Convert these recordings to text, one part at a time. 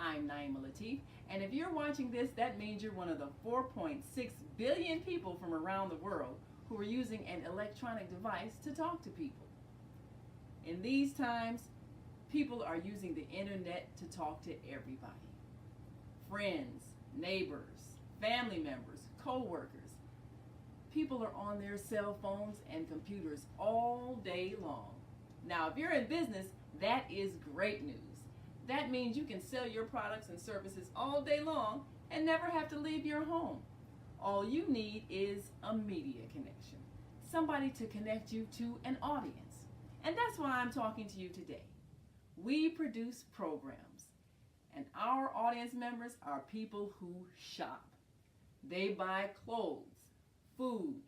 I'm Naima Latif, and if you're watching this, that means you're one of the 4.6 billion people from around the world who are using an electronic device to talk to people. In these times, people are using the internet to talk to everybody. Friends, neighbors, family members, co-workers. People are on their cell phones and computers all day long. Now, if you're in business, that is great news. That means you can sell your products and services all day long and never have to leave your home. All you need is a media connection, somebody to connect you to an audience. And that's why I'm talking to you today. We produce programs, and our audience members are people who shop. They buy clothes, food,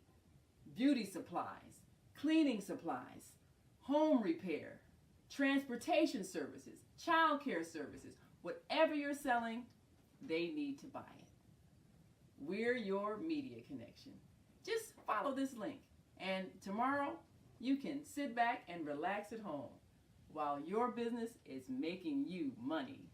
beauty supplies, cleaning supplies, home repair, transportation services, child care services. Whatever you're selling, they need to buy it. We're your media connection. Just follow this link, and tomorrow you can sit back and relax at home while your business is making you money.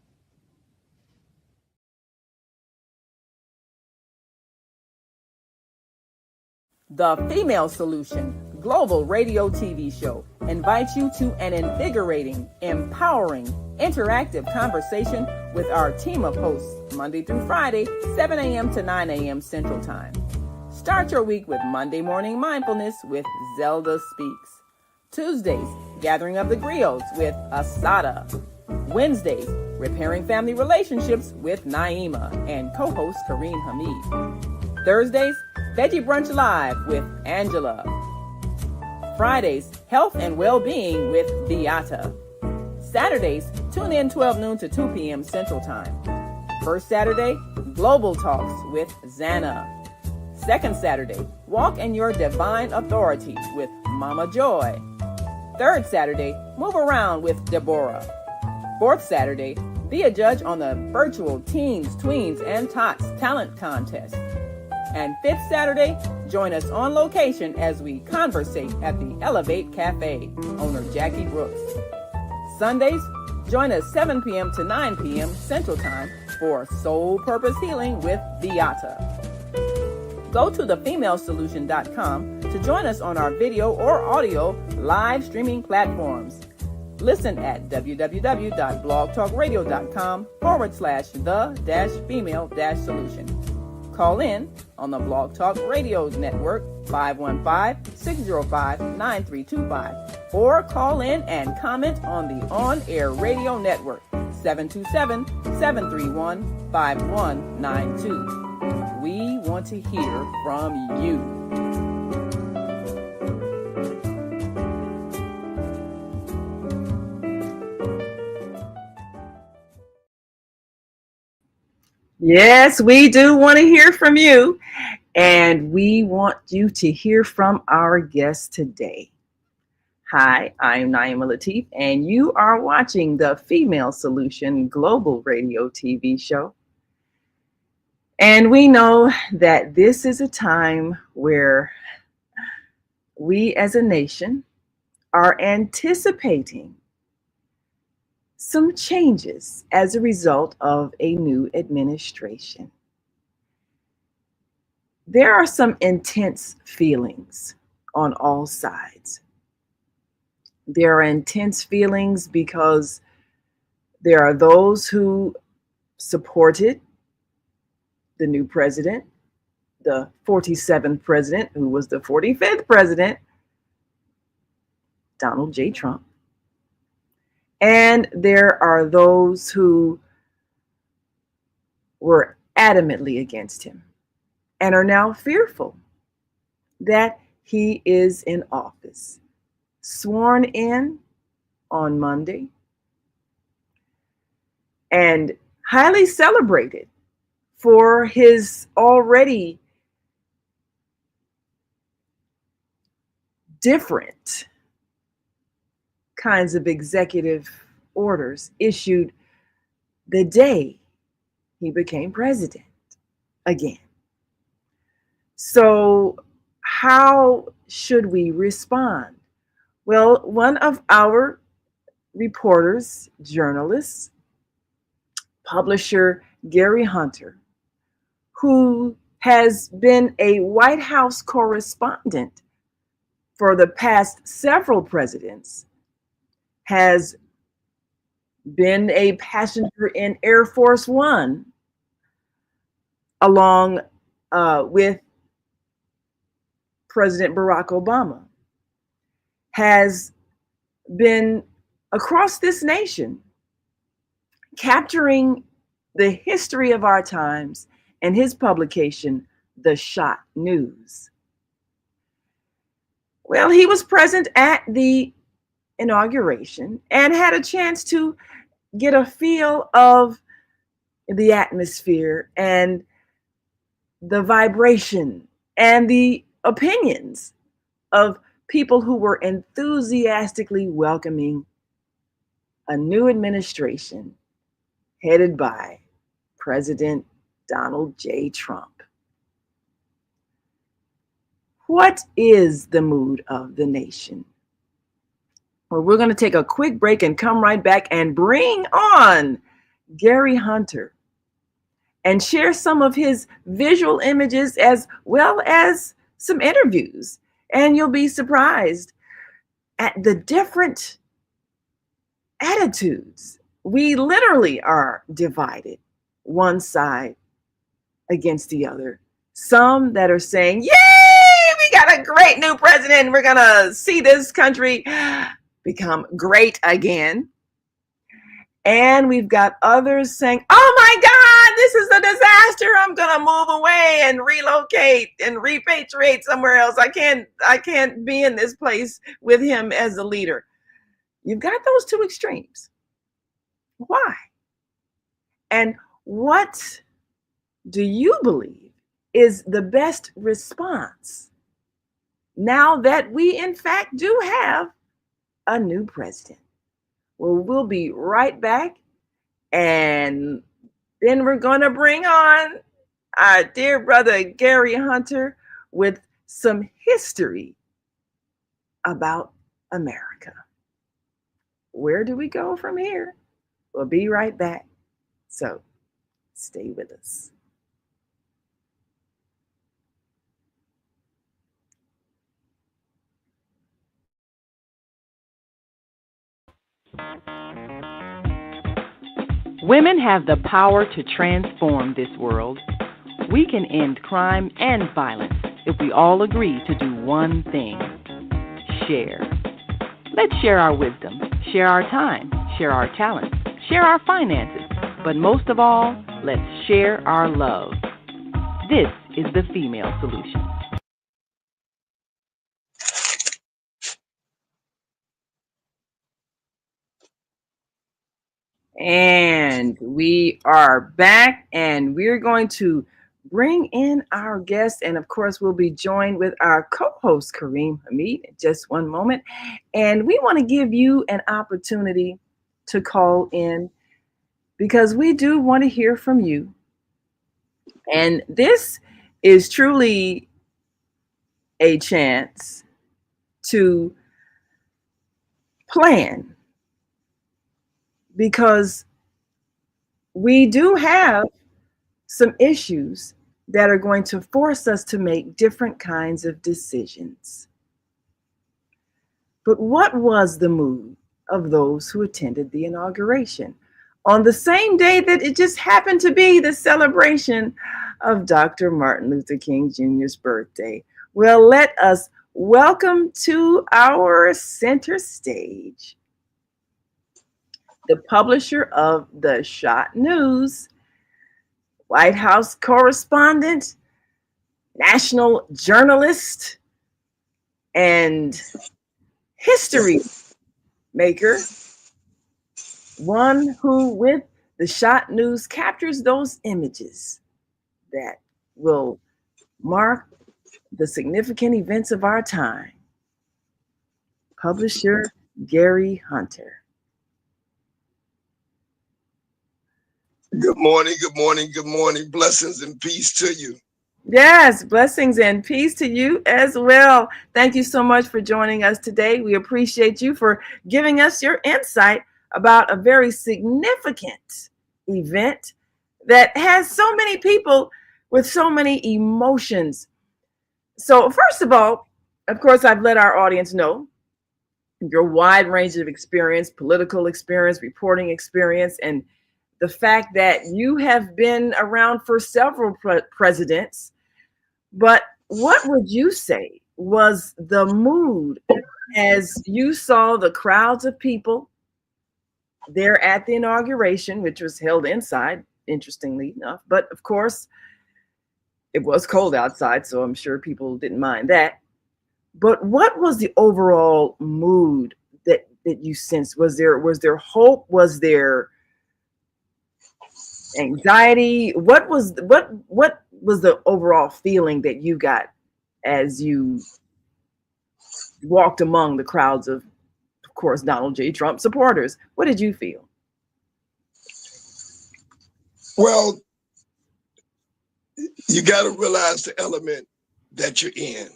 The Female Solution Global Radio TV Show invites you to an invigorating, empowering, interactive conversation with our team of hosts Monday through Friday, 7 a.m. to 9 a.m. Central Time. Start your week with Monday Morning Mindfulness with Zelda Speaks. Tuesdays, Gathering of the Griots with Asada. Wednesdays, Repairing Family Relationships with Naima and co-host Kareem Hamid. Thursdays, Veggie Brunch Live with Angela. Fridays, Health and Well-Being with Beata. Saturdays, tune in 12 noon to 2 p.m. Central Time. First Saturday, Global Talks with Zana. Second Saturday, Walk in Your Divine Authority with Mama Joy. Third Saturday, Move Around with Deborah. Fourth Saturday, be a judge on the virtual Teens, Tweens, and Tots Talent Contest. And fifth Saturday, join us on location as we conversate at the Elevate Cafe, owner Jackie Brooks. Sundays, join us 7 p.m. to 9 p.m. Central Time for Soul Purpose Healing with Beata. Go to thefemalesolution.com to join us on our video or audio live streaming platforms. Listen at www.blogtalkradio.com/the-female-solution. Call in on the Blog Talk Radio Network 515-605-9325 or call in and comment on the On-Air Radio Network 727-731-5192. We want to hear from you. Yes, we do want to hear from you, and we want you to hear from our guest today. Hi, I'm Naima Latif, and you are watching the Female Solution Global Radio TV show. And we know that this is a time where we as a nation are anticipating some changes as a result of a new administration. There are some intense feelings on all sides. There are intense feelings because there are those who supported the new president, the 47th president, who was the 45th president, Donald J. Trump. And there are those who were adamantly against him and are now fearful that he is in office, sworn in on Monday, and highly celebrated for his already different kinds of executive orders issued the day he became president again. So how should we respond? Well, one of our reporters, journalists, publisher Gary Hunter, who has been a White House correspondent for the past several presidents, has been a passenger in Air Force One along with President Barack Obama, has been across this nation capturing the history of our times and his publication, The Shot News. Well, he was present at the inauguration and had a chance to get a feel of the atmosphere and the vibration and the opinions of people who were enthusiastically welcoming a new administration headed by President Donald J. Trump. What is the mood of the nation? Well, we're going to take a quick break and come right back and bring on Gary Hunter and share some of his visual images as well as some interviews. And you'll be surprised at the different attitudes. We literally are divided, one side against the other. Some that are saying, yay, we got a great new president. We're going to see this country become great again. And we've got others saying, oh my God, this is a disaster. I'm going to move away and relocate and repatriate somewhere else. I can't be in this place with him as a leader. You've got those two extremes. Why? And what do you believe is the best response now that we, in fact, do have a new president? Well, we'll be right back. And then we're going to bring on our dear brother, Gary Hunter, with some history about America. Where do we go from here? We'll be right back. So stay with us. Women have the power to transform this world. We can end crime and violence if we all agree to do one thing: share. Let's share our wisdom, share our time, share our talents, share our finances, but most of all, let's share our love. This is the Female Solution. And we are back, and we're going to bring in our guest. And of course, we'll be joined with our co-host, Kareem Hamid, in just one moment. And we want to give you an opportunity to call in because we do want to hear from you. And this is truly a chance to plan, because we do have some issues that are going to force us to make different kinds of decisions. But what was the mood of those who attended the inauguration on the same day that it just happened to be the celebration of Dr. Martin Luther King Jr.'s birthday? Well, let us welcome to our center stage the publisher of The Shot News, White House correspondent, national journalist, and history maker, one who with The Shot News captures those images that will mark the significant events of our time. Publisher Gary Hunter. Good morning, good morning, good morning. Blessings and peace to you. Yes, blessings and peace to you as well. Thank you so much for joining us today. We appreciate you for giving us your insight about a very significant event that has so many people with so many emotions. So first of all, of course, I've let our audience know your wide range of experience, political experience, reporting experience, and the fact that you have been around for several presidents. But what would you say was the mood as you saw the crowds of people there at the inauguration, which was held inside, interestingly enough? But of course, it was cold outside, so I'm sure people didn't mind that. But what was the overall mood that you sensed? Was there hope? Was there anxiety? What was the overall feeling that you got as you walked among the crowds of course, Donald J. Trump supporters? What did you feel? Well, you got to realize the element that you're in.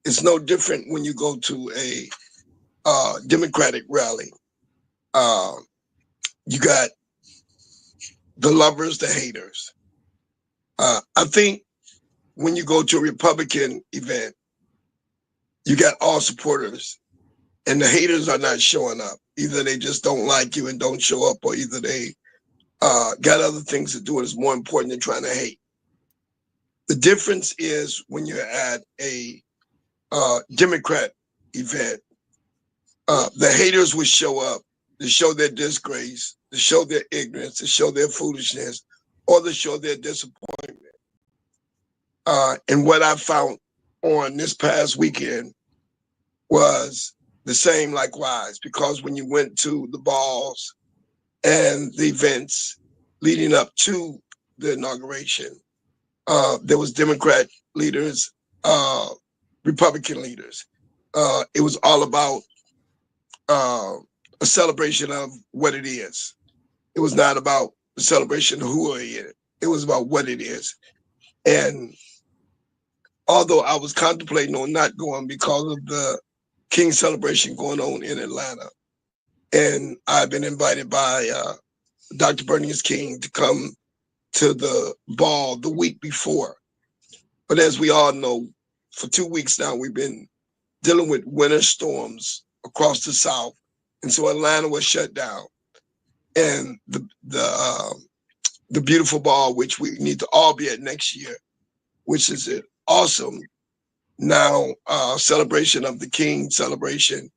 It's no different when you go to a Democratic rally. You got the lovers, the haters. I think when you go to a Republican event, you got all supporters, and the haters are not showing up. Either they just don't like you and don't show up, or either they got other things to do and it's more important than trying to hate. The difference is when you're at a Democrat event, the haters will show up to show their disgrace, to show their ignorance, to show their foolishness, or to show their disappointment. And what I found on this past weekend was the same likewise, because when you went to the balls and the events leading up to the inauguration, there was Democrat leaders, Republican leaders. It was all about a celebration of what it is. It was not about the celebration of who are in it. It was about what it is. And although I was contemplating on not going because of the King celebration going on in Atlanta, and I've been invited by Dr. Bernice King to come to the ball the week before. But as we all know, for 2 weeks now, we've been dealing with winter storms across the South. And so Atlanta was shut down. And the beautiful ball, which we need to all be at next year, which is an awesome now celebration of the King celebration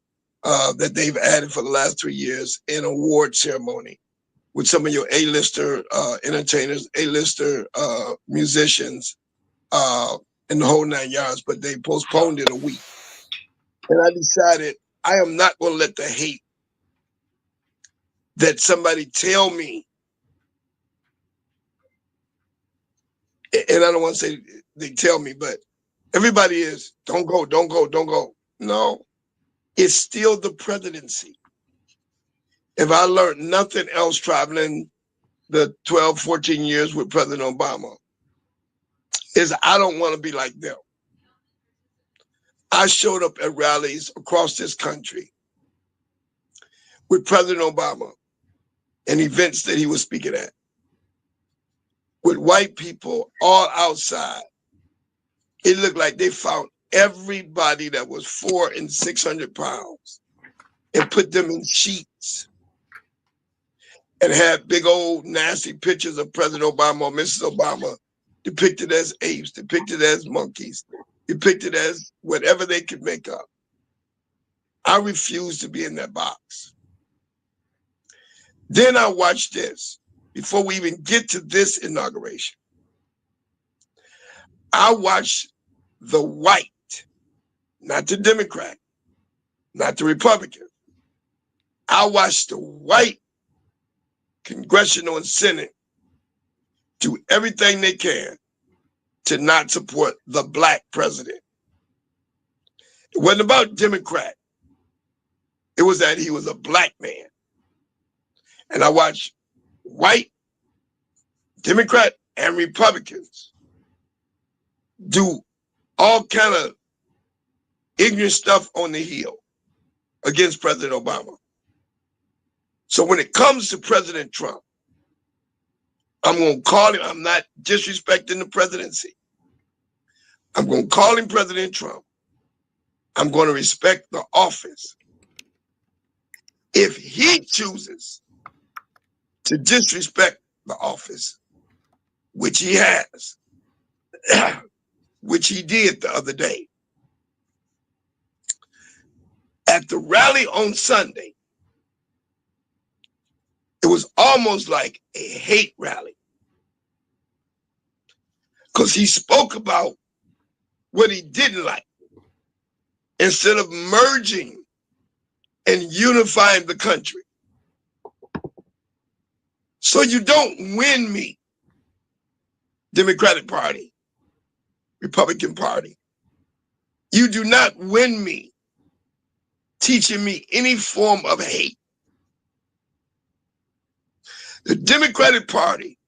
that they've added for the last 3 years, an award ceremony with some of your A-lister entertainers, A-lister musicians, and the whole 9 yards, but they postponed it a week. And I decided I am not going to let the hate that somebody tell me, and I don't want to say they tell me, but everybody is, don't go, don't go, don't go. No, it's still the presidency. If I learned nothing else traveling the 12, 14 years with President Obama, is I don't want to be like them. I showed up at rallies across this country with President Obama and events that he was speaking at, with white people all outside. It looked like they found everybody that was 400 and 600 pounds and put them in sheets and had big old nasty pictures of President Obama or Mrs. Obama depicted as apes, depicted as monkeys, depicted as whatever they could make up. I refuse to be in that box. Then I watched this. Before we even get to this inauguration, I watched the white, not the Democrat, not the Republican. I watched the white Congressional and Senate do everything they can to not support the black president. It wasn't about Democrat. It was that he was a black man. And I watched white, Democrat, and Republicans do all kind of ignorant stuff on the Hill against President Obama. So when it comes to President Trump, I'm going to call him. I'm not disrespecting the presidency. I'm going to call him President Trump. I'm going to respect the office. If he chooses to disrespect the office, which he has, which he did the other day, at the rally on Sunday, it was almost like a hate rally because he spoke about what he didn't like instead of merging and unifying the country. So you don't win me, Democratic Party, Republican Party. You do not win me teaching me any form of hate. The Democratic Party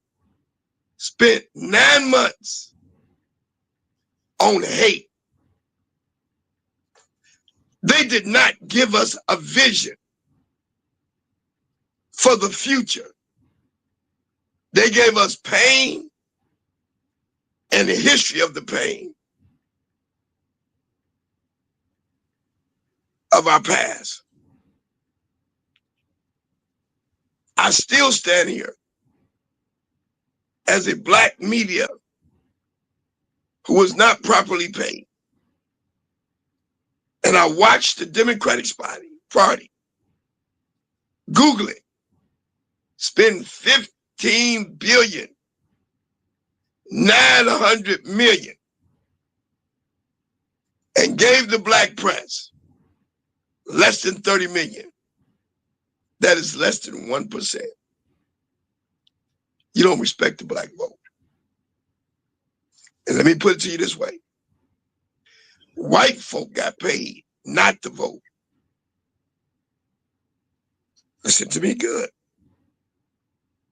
spent 9 months on hate. They did not give us a vision for the future. They gave us pain and the history of the pain of our past. I still stand here as a black media who was not properly paid. And I watched the Democratic Party, Google it, spend $15.9 billion and gave the black press less than 30 million. That is less than 1%. You don't respect the black vote. And let me put it to you this way. White folk got paid not to vote. Listen to me good.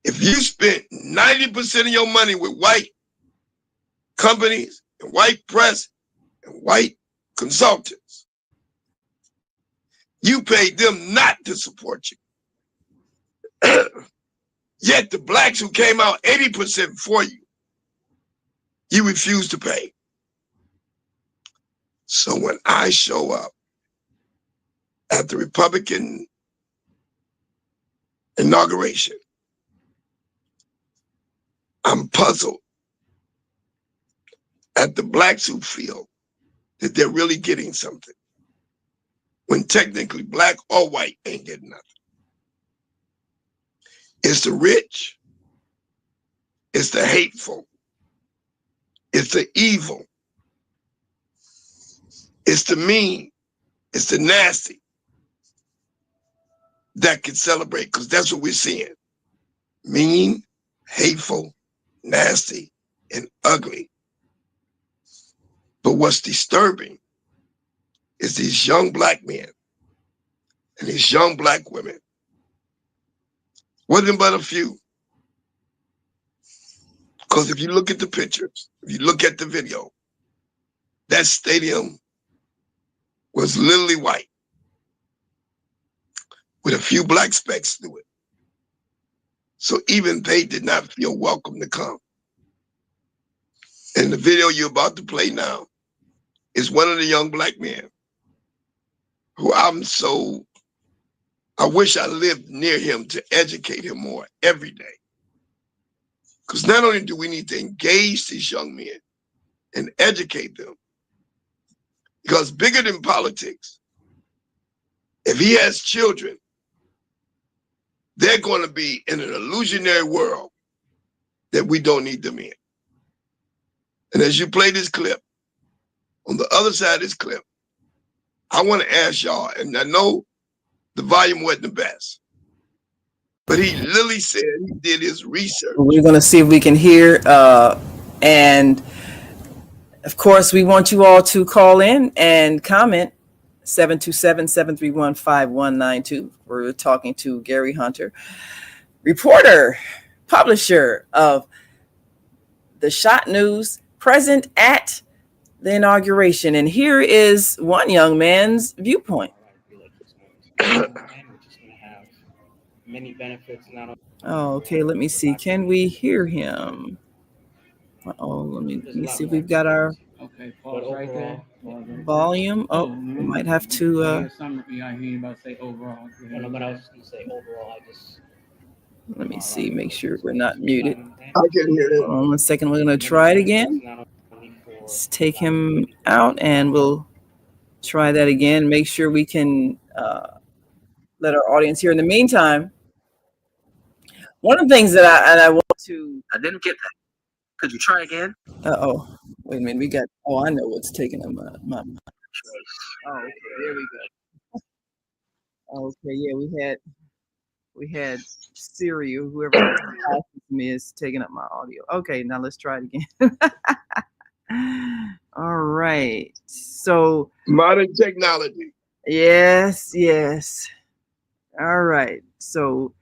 If you spent 90% of your money with white companies and white press and white consultants, you paid them not to support you. Yet the blacks who came out 80% for you, you refuse to pay. So when I show up at the Republican inauguration, I'm puzzled at the blacks who feel that they're really getting something, when technically black or white ain't getting nothing. It's the rich, it's the hateful, it's the evil, it's the mean, it's the nasty that can celebrate, because that's what we're seeing. Mean, hateful, nasty, and ugly. But what's disturbing is these young black men and these young black women, wasn't but a few. Because if you look at the pictures, if you look at the video, that stadium was literally white with a few black specks through it. So even they did not feel welcome to come. And the video you're about to play now is one of the young black men who I wish I lived near him to educate him more every day. Because not only do we need to engage these young men and educate them, because bigger than politics, if he has children, they're going to be in an illusionary world that we don't need them in. And as you play this clip, on the other side of this clip, I want to ask y'all, and I know the volume wasn't the best, but he literally said he did his research. We're going to see if we can hear, and of course, we want you all to call in and comment. 727-731-5192. We're talking to Gary Hunter, reporter, publisher of The Shot News, present at the inauguration. And here is one young man's viewpoint. many benefits. Not only Oh, okay. Let me see. Can we hear him? Let me see if we've got our volume. Oh, we might have to. I hear you about to say overall. No, but I was going to say overall. Let me see. Make sure we're not muted. I can hear it. Hold on 1 second. We're going to try it again. Let's take him out, and we'll try that again. Make sure we can let our audience hear. In the meantime, one of the things that I want to. I didn't get that. Could you try again? Wait a minute. We got. Oh, I know what's taking him. Oh, okay. There we go. Okay. Yeah, we had Siri or whoever me is taking up my audio. Okay, now let's try it again. All right. So Modern technology. yes. All right. So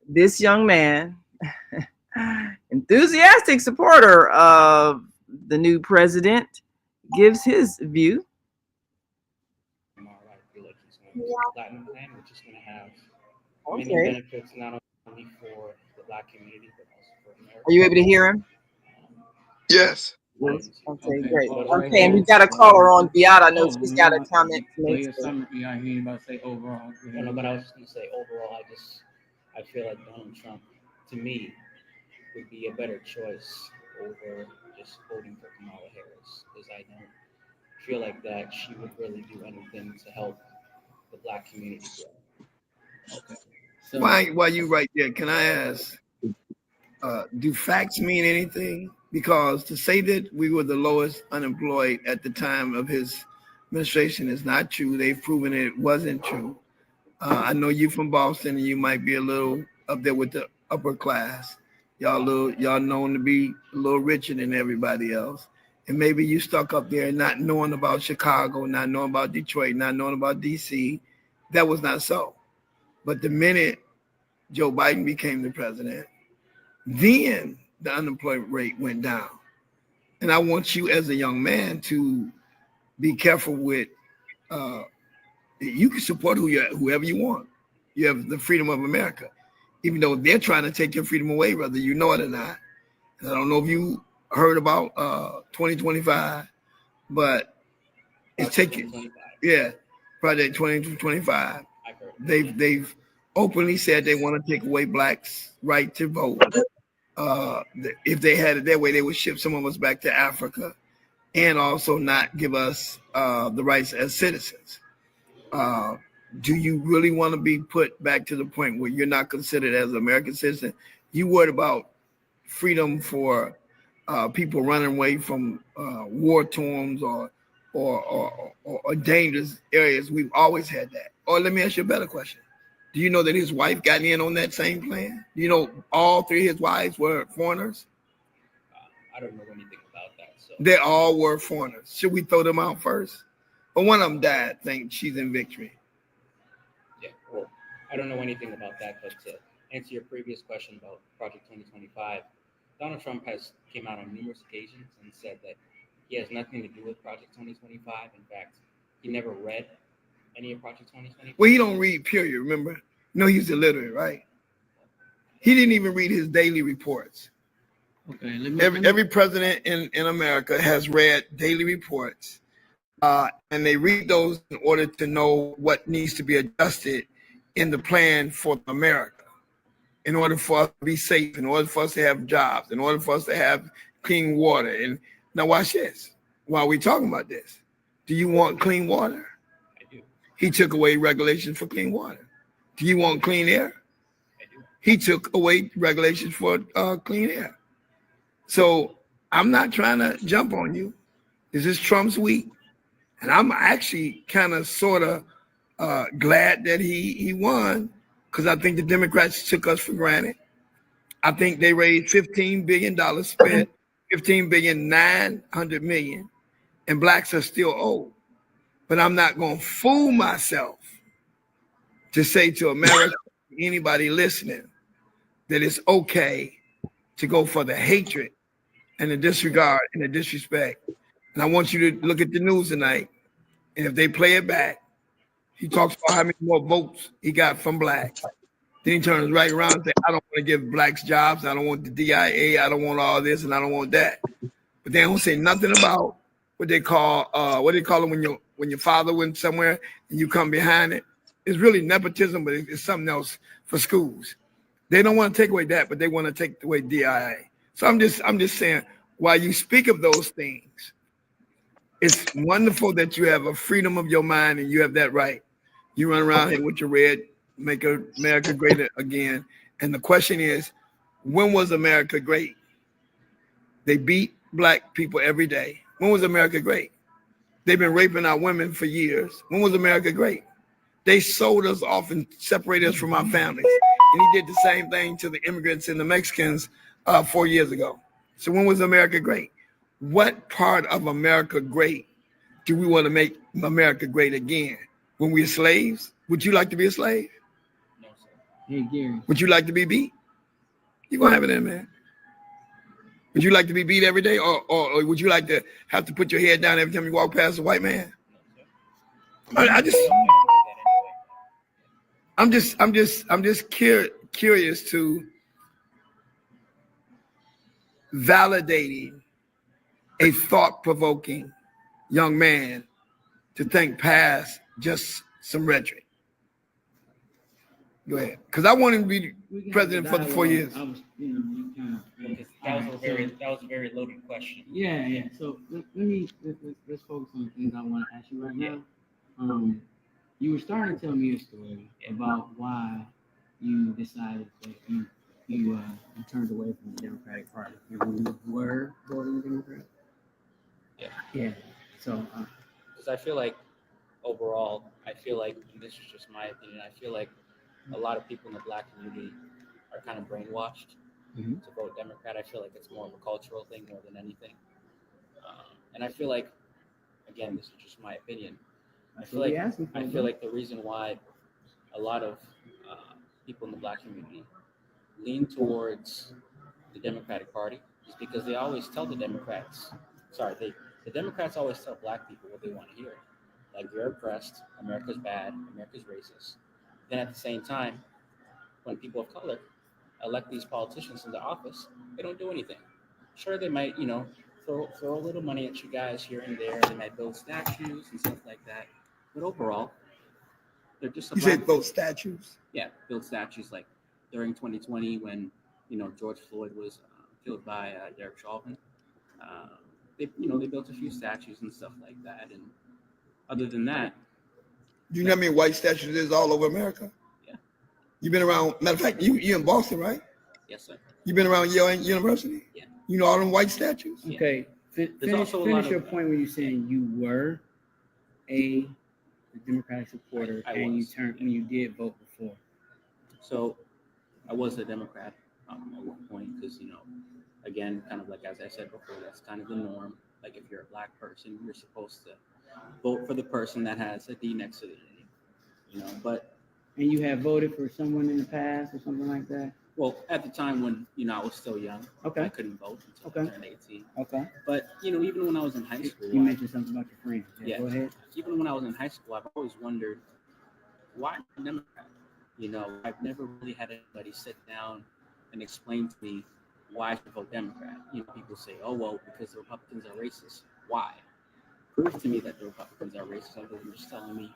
this young man, enthusiastic supporter of the new president, gives his view. Platinum plan, which is going to have many benefits not only for the Black community but also for America. Are you able to hear him? Yes. Okay, great. Okay, and we've got a caller on Beata. I know she's got a comment to make. I hear you about to say overall. No, but I was just going to say overall, I feel like Donald Trump, to me, would be a better choice over just voting for Kamala Harris, because I don't feel like that she would really do anything to help the Black community grow. Okay. So, while you right there, can I ask, do facts mean anything? Because to say that we were the lowest unemployed at the time of his administration is not true. They've proven it wasn't true. I know you from Boston, and you might be a little up there with the upper class. Y'all known to be a little richer than everybody else. And maybe you stuck up there not knowing about Chicago, not knowing about Detroit, not knowing about DC. That was not so. But the minute Joe Biden became the president, then the unemployment rate went down. And I want you as a young man to be careful with, you can support whoever you want. You have the freedom of America, even though they're trying to take your freedom away, whether you know it or not. And I don't know if you heard about 2025, but it's taking, Project 2025. They've openly said they want to take away Blacks' right to vote. If they had it their way, they would ship some of us back to Africa and also not give us the rights as citizens. Do you really want to be put back to the point where you're not considered as an American citizen? You worried about freedom for people running away from war torns or dangerous areas. We've always had that. Or let me ask you a better question. Do you know that his wife got in on that same plan? Do you know all three of his wives were foreigners? I don't know anything about that. So. They all were foreigners. Should we throw them out first? But one of them died. I think she's in victory. Yeah, well, I don't know anything about that. But to answer your previous question about Project 2025, Donald Trump has came out on numerous occasions and said that he has nothing to do with Project 2025. In fact, he never read any of Project 2025. Well, he don't read, period, remember? No, he's illiterate, right? He didn't even read his daily reports. Okay. Every president in America has read daily reports, and they read those in order to know what needs to be adjusted in the plan for America, in order for us to be safe, in order for us to have jobs, in order for us to have clean water. And now watch this. While we're talking about this, do you want clean water? He took away regulations for clean water. Do you want clean air? He took away regulations for clean air. So I'm not trying to jump on you. This is Trump's week. And I'm actually kind of sort of glad that he won, because I think the Democrats took us for granted. I think they raised $15 billion, spent $15.9 billion, and Blacks are still old. But I'm not going to fool myself to say to America, anybody listening, that it's okay to go for the hatred and the disregard and the disrespect. And I want you to look at the news tonight, and if they play it back, he talks about how many more votes he got from Blacks. Then he turns right around and says, I don't want to give blacks jobs. I don't want the DIA. I don't want all this, and I don't want that. But they don't say nothing about what they call it when your father went somewhere and you come behind it. It's really nepotism, but it's something else for schools. They don't want to take away that, but they want to take away DIA. So I'm just saying, while you speak of those things, it's wonderful that you have a freedom of your mind and you have that right. You run around here with your red, make America great again. And the question is, when was America great? They beat black people every day. When was America great? They've been raping our women for years. When was America great? They sold us off and separated us from our families. And he did the same thing to the immigrants and the Mexicans 4 years ago. So when was America great? What part of America great do we want to make America great again? When we're slaves? Would you like to be a slave? No, sir. Hey, Gary. Would you like to be beat? You're going to have it in, man. Would you like to be beat every day? Or would you like to have to put your head down every time you walk past a white man? I'm just curious to validating a thought-provoking young man to think past just some rhetoric. Go ahead, because I want him to be president for the 4 years. I was, you kind of. That was a very loaded question. Yeah. So let's focus on the things I want to ask you right now. You were starting to tell me a story about why you decided that you turned away from the Democratic Party. You were voting Democrat. Yeah. So. Because I feel like overall, and this is just my opinion, I feel like a lot of people in the black community are kind of brainwashed to vote Democrat. I feel like it's more of a cultural thing more than anything. And I feel like, again, this is just my opinion. I feel like the reason why a lot of people in the black community lean towards the Democratic Party is because they always tell the Democrats always tell black people what they want to hear. Like, you're oppressed, America's bad, America's racist. Then at the same time, when people of color elect these politicians into office, they don't do anything. Sure, they might, throw a little money at you guys here and there. They might build statues and stuff like that. But overall, they're just You said build statues? Yeah, build statues like during 2020 when, George Floyd was killed by Derek Chauvin. They built a few statues and stuff like that. And other than that, do you know how many white statues there's all over America? Yeah. You've been around. Matter of fact, you're in Boston, right? Yes, sir. You've been around Yale University? Yeah. You know all them white statues? Yeah. Okay. Finish your point when you're saying you were a Democratic supporter and you turned when you did vote before. So I was a Democrat at one point because, again, kind of like as I said before, that's kind of the norm. Like, if you're a black person, you're supposed to vote for the person that has a D next to the name, but. And you have voted for someone in the past or something like that? Well, at the time when, I was still young, okay. I couldn't vote until I turned 18. Okay. But, even when I was in high school. You mentioned something about your friends. Yeah. Go ahead. Even when I was in high school, I've always wondered, why a Democrat? I've never really had anybody sit down and explain to me why I should vote Democrat. People say, oh, well, because the Republicans are racist. Why? Prove to me that the Republicans are racist other than just telling me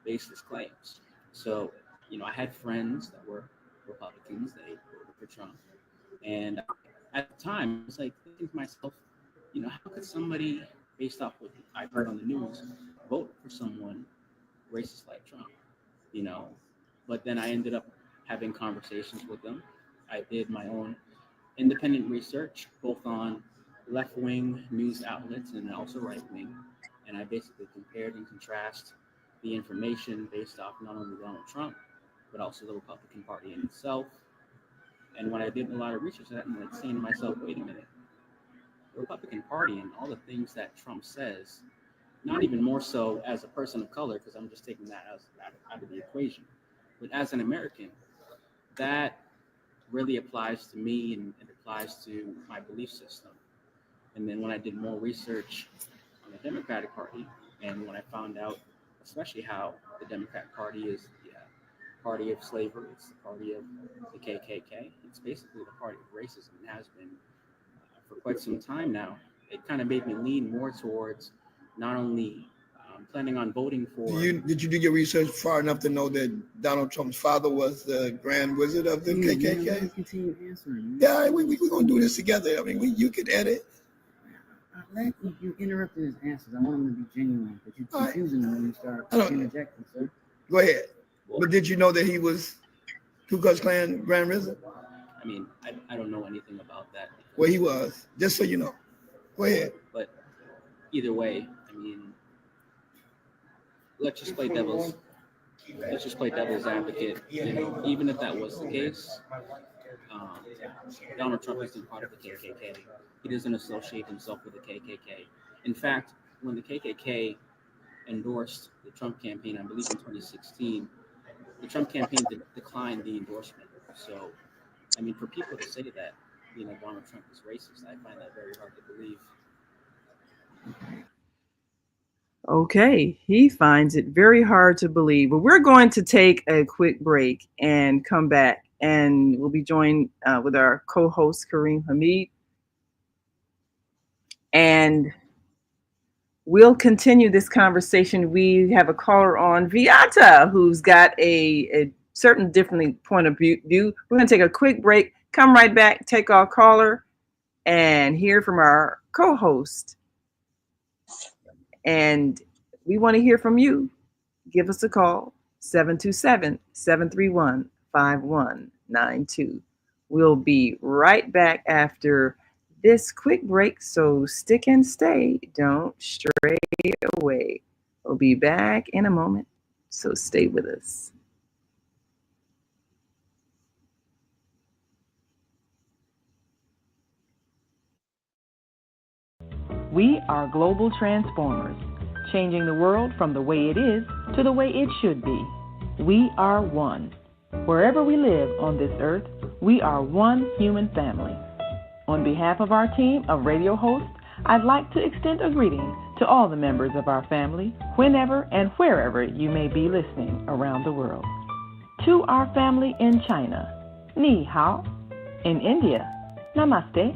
baseless claims. So, I had friends that were Republicans. They voted for Trump. And at the time, I was like thinking to myself, how could somebody, based off what I've heard on the news, vote for someone racist like Trump? But then I ended up having conversations with them. I did my own independent research, both on left-wing news outlets and also right-wing. And I basically compared and contrasted the information based off not only Donald Trump, but also the Republican Party in itself. And when I did a lot of research, I'm like saying to myself, wait a minute, the Republican Party and all the things that Trump says, not even more so as a person of color, because I'm just taking that out of the equation, but as an American, that really applies to me and it applies to my belief system. And then when I did more research on the Democratic Party, and when I found out especially how the Democratic Party is the party of slavery. It's the party of the KKK. It's basically the party of racism. It has been for quite some time now. It kind of made me lean more towards not only planning on voting for. Did you do your research far enough to know that Donald Trump's father was the Grand Wizard of the KKK? Continue answering. Yeah, we're going to do this together. I mean, you could edit. You interrupted his answers. I want him to be genuine, but you're confusing him when you start interjecting, sir. Go ahead. But did you know that he was Ku Klux Klan Grand Wizard? I mean, I don't know anything about that. Well, he was, just so you know. Go ahead. But either way, I mean, let's just play devil's advocate. You know, even if that was the case, Donald Trump isn't part of the KKK. He doesn't associate himself with the KKK. In fact, when the KKK endorsed the Trump campaign, I believe in 2016, the Trump campaign declined the endorsement. So, I mean, for people to say that, you know, Donald Trump is racist, I find that very hard to believe. Okay, he finds it very hard to believe. But we're going to take a quick break and come back, and we'll be joined with our co-host Kareem Hamid, and we'll continue this conversation. We have a caller on, Viata, who's got a certain different point of view. We're going to take a quick break, come right back, take our caller, and hear from our co-host. And we want to hear from you. Give us a call, 727-731-5192. We'll be right back after this quick break, so stick and stay. Don't stray away. We'll be back in a moment, so stay with us. We are global transformers, changing the world from the way it is to the way it should be. We are one. Wherever we live on this earth, we are one human family. On behalf of our team of radio hosts, I'd like to extend a greeting to all the members of our family, whenever and wherever you may be listening around the world. To our family in China, Ni Hao. In India, Namaste.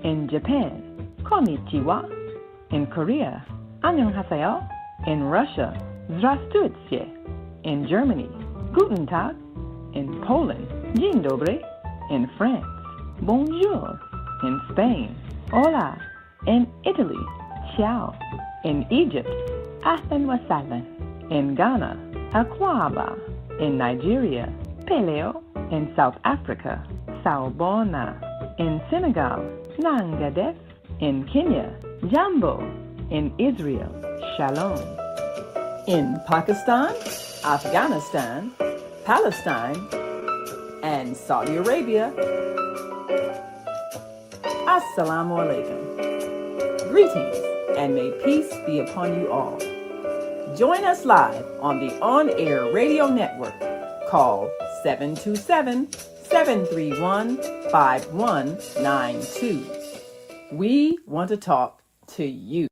In Japan, Konnichiwa. In Korea, Annyeonghaseyo. In Russia, Здравствуйте. In Germany, Guten Tag. In Poland, Dzień dobry. In France, Bonjour. In Spain, Hola. In Italy, Ciao. In Egypt, Ahlan wa sahlan. In Ghana, Akwaba. In Nigeria, Peleo. In South Africa, Sawubona. In Senegal, Nangadef. In Kenya, Jambo. In Israel, Shalom. In Pakistan, Afghanistan, Palestine, and Saudi Arabia, Assalamu alaikum. Greetings, and may peace be upon you all. Join us live on the on-air radio network. Call 727-731-5192. We want to talk to you.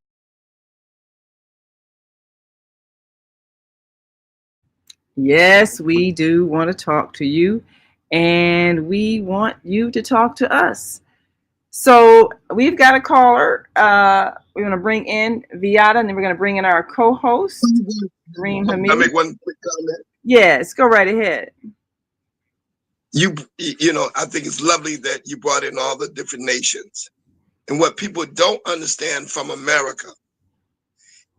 Yes, we do want to talk to you, and we want you to talk to us. So we've got a caller. We're going to bring in Viata, and then we're going to bring in our co-host, Kareem Hamid. Can I make one quick comment? Yes, go right ahead. You know, I think it's lovely that you brought in all the different nations. And what people don't understand from America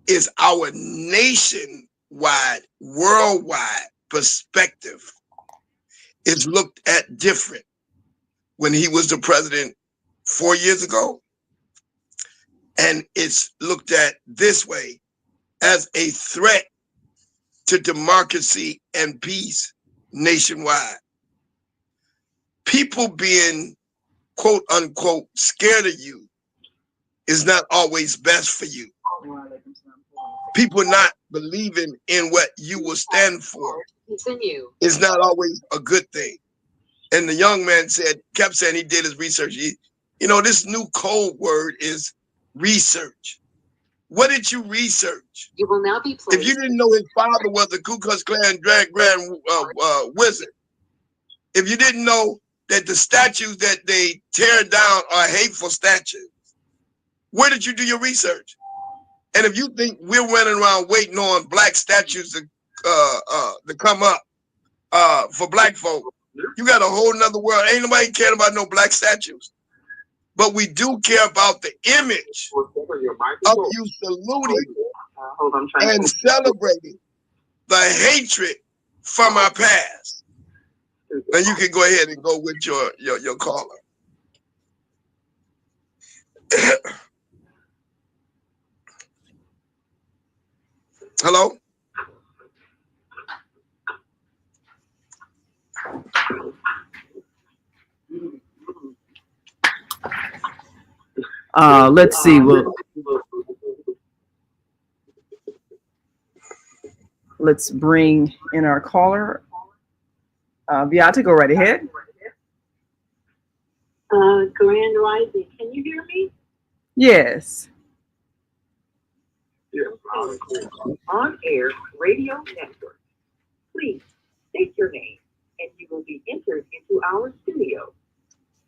is our nationwide, worldwide perspective is looked at different. When he was the president 4 years ago, and it's looked at this way as a threat to democracy and peace nationwide. People being quote unquote scared of you is not always best for you. People not believing in what you will stand for is not always a good thing. And the young man kept saying he did his research. You know, this new code word is research. What did you research? You will now be If placed. you didn't know his father was a Ku Klux Klan grand wizard, if you didn't know that the statues that they tear down are hateful statues, where did you do your research? And if you think we're running around waiting on black statues to come up for black folk, you got a whole nother world. Ain't nobody caring about no black statues. But we do care about the image of you saluting and celebrating the hatred from our past. And you can go ahead and go with your caller. Hello? Let's see. Well, let's bring in our caller. Beata, go right ahead. Grand Rising, can you hear me? Yes. On air radio network. Please state your name and you will be entered into our studio.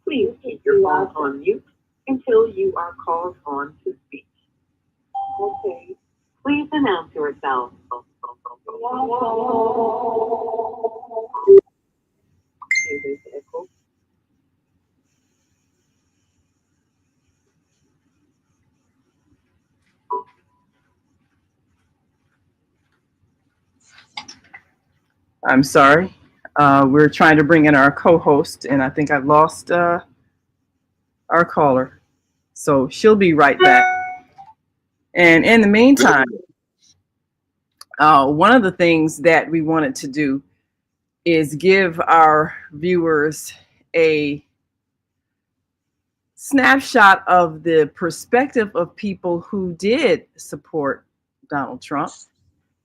Please keep your phone on mute until you are called on to speak. Okay. Please announce yourself. Okay, there's echo. I'm sorry. We're trying to bring in our co-host, and I think I've lost our caller. So she'll be right back. And in the meantime, one of the things that we wanted to do is give our viewers a snapshot of the perspective of people who did support Donald Trump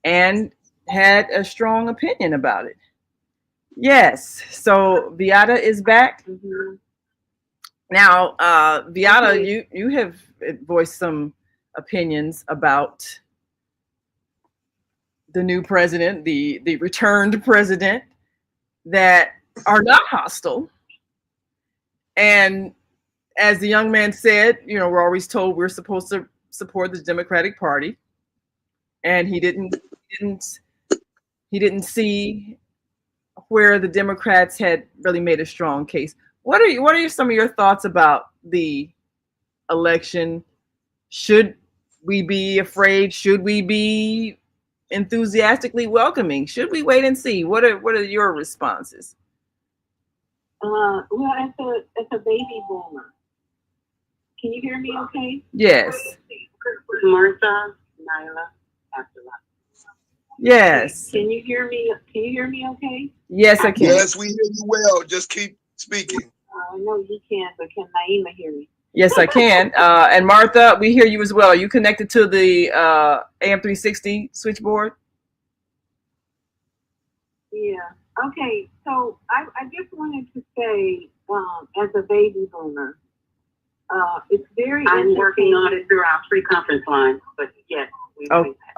and had a strong opinion about it. Yes. So Beata is back. Mm-hmm. Now, Beata, you have voiced some opinions about the new president, the returned president, that are not hostile. And as the young man said, you know, we're always told we're supposed to support the Democratic Party, and he didn't see where the Democrats had really made a strong case. What are some of your thoughts about the election? Should we be afraid? Should we be enthusiastically welcoming? Should we wait and see? What are your responses? Well, as a baby boomer, can you hear me okay? Yes. Martha, Nyla, after that. Yes. Can you hear me? Can you hear me okay? Yes, I can. Yes, we hear you well. Just keep speaking. I know you can, but can Naima hear me? Yes, I can. And Martha, we hear you as well. Are you connected to the AM360 switchboard? Yeah. Okay. So I just wanted to say, as a baby boomer, it's very. I'm working on it through our free conference line, but yes.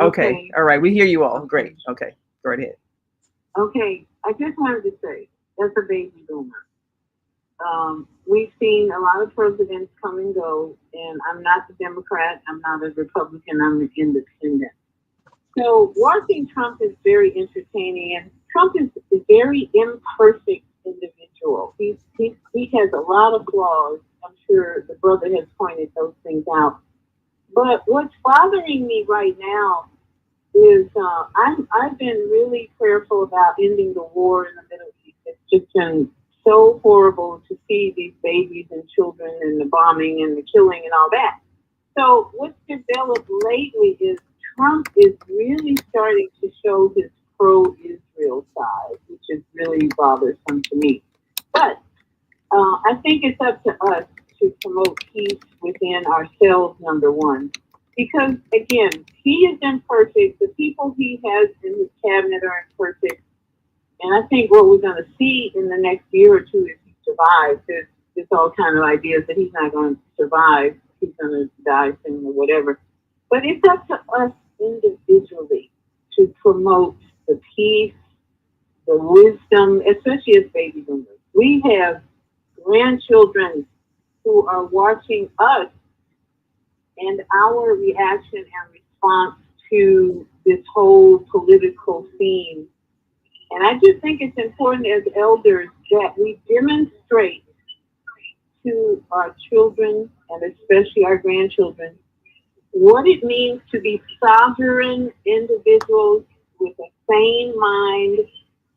Okay. All right. We hear you all. Great. Okay. Go right ahead. Okay. I just wanted to say, as a baby boomer, we've seen a lot of presidents come and go, and I'm not a Democrat, I'm not a Republican, I'm an independent. So watching Trump is very entertaining, and Trump is a very imperfect individual. He has a lot of flaws. I'm sure the brother has pointed those things out. But what's bothering me right now is I've been really prayerful about ending the war in the Middle East. It's just been so horrible to see these babies and children and the bombing and the killing and all that. So what's developed lately is Trump is really starting to show his pro-Israel side, which is really bothersome to me. But I think it's up to us to promote peace within ourselves, number one. Because, again, he is imperfect. The people he has in his cabinet are imperfect. And I think what we're going to see in the next year or two, if he survives, there's all kind of ideas that he's not going to survive. He's going to die soon or whatever. But it's up to us individually to promote the peace, the wisdom, especially as baby boomers. We have grandchildren who are watching us and our reaction and response to this whole political scene. And I just think it's important as elders that we demonstrate to our children and especially our grandchildren what it means to be sovereign individuals with a sane mind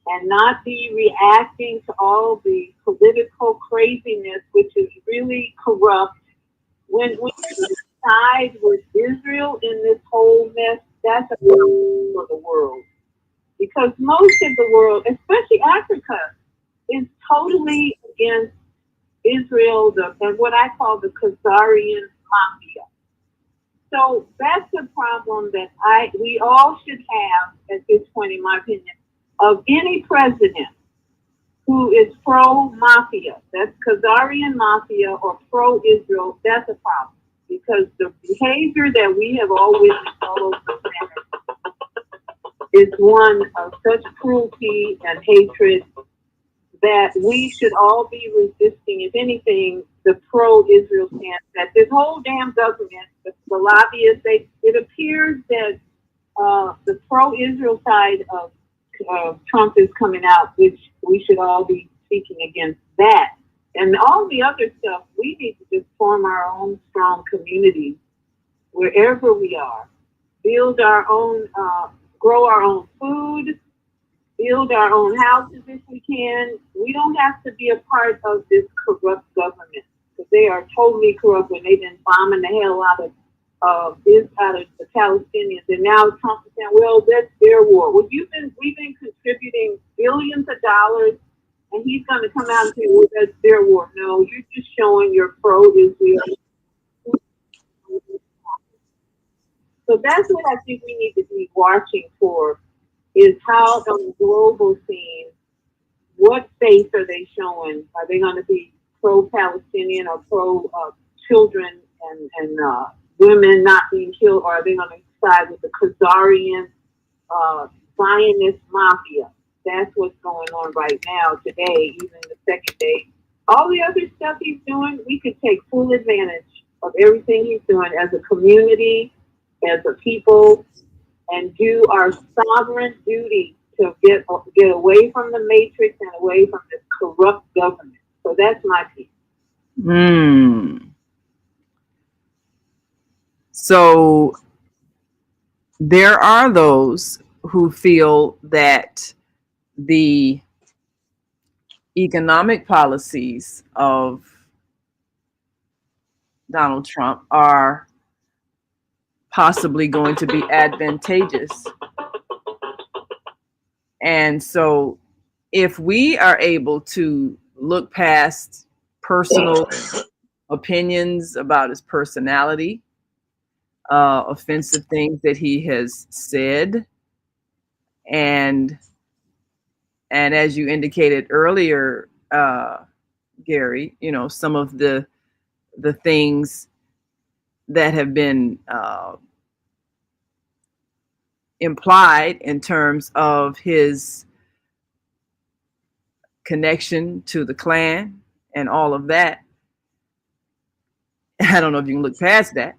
and not be reacting to all the political craziness, which is really corrupt. When we side with Israel in this whole mess, that's a problem for the world. Because most of the world, especially Africa, is totally against Israel, and what I call the Khazarian mafia. So that's the problem that we all should have at this point, in my opinion, of any president who is pro-mafia, that's Khazarian mafia or pro-Israel, that's a problem. Because the behavior that we have all witnessed all over the planet is one of such cruelty and hatred that we should all be resisting, if anything, the pro-Israel stance. That this whole damn government, the lobbyists, it appears that the pro-Israel side of Trump is coming out, which we should all be speaking against that. And all the other stuff, we need to just form our own strong communities wherever we are, build our own, grow our own food, build our own houses if we can. We don't have to be a part of this corrupt government because they are totally corrupt when they've been bombing the hell out of the Palestinians. And now Trump is saying, well, that's their war. Well, we've been contributing billions of dollars, and he's going to come out and say, well, that's their war. No, you're just showing you're pro-Israel. So that's what I think we need to be watching for, is how on the global scene, what face are they showing? Are they going to be pro-Palestinian or pro-children and women not being killed, or are they going to side with the Khazarian Zionist mafia? That's what's going on right now, today, even the second day. All the other stuff he's doing, we could take full advantage of everything he's doing as a community, as a people, and do our sovereign duty to get away from the matrix and away from this corrupt government. So that's my piece. So there are those who feel that the economic policies of Donald Trump are possibly going to be advantageous. And so if we are able to look past personal opinions about his personality, offensive things that he has said, and as you indicated earlier, Gary, you know, some of the things that have been implied in terms of his connection to the Klan and all of that. I don't know if you can look past that,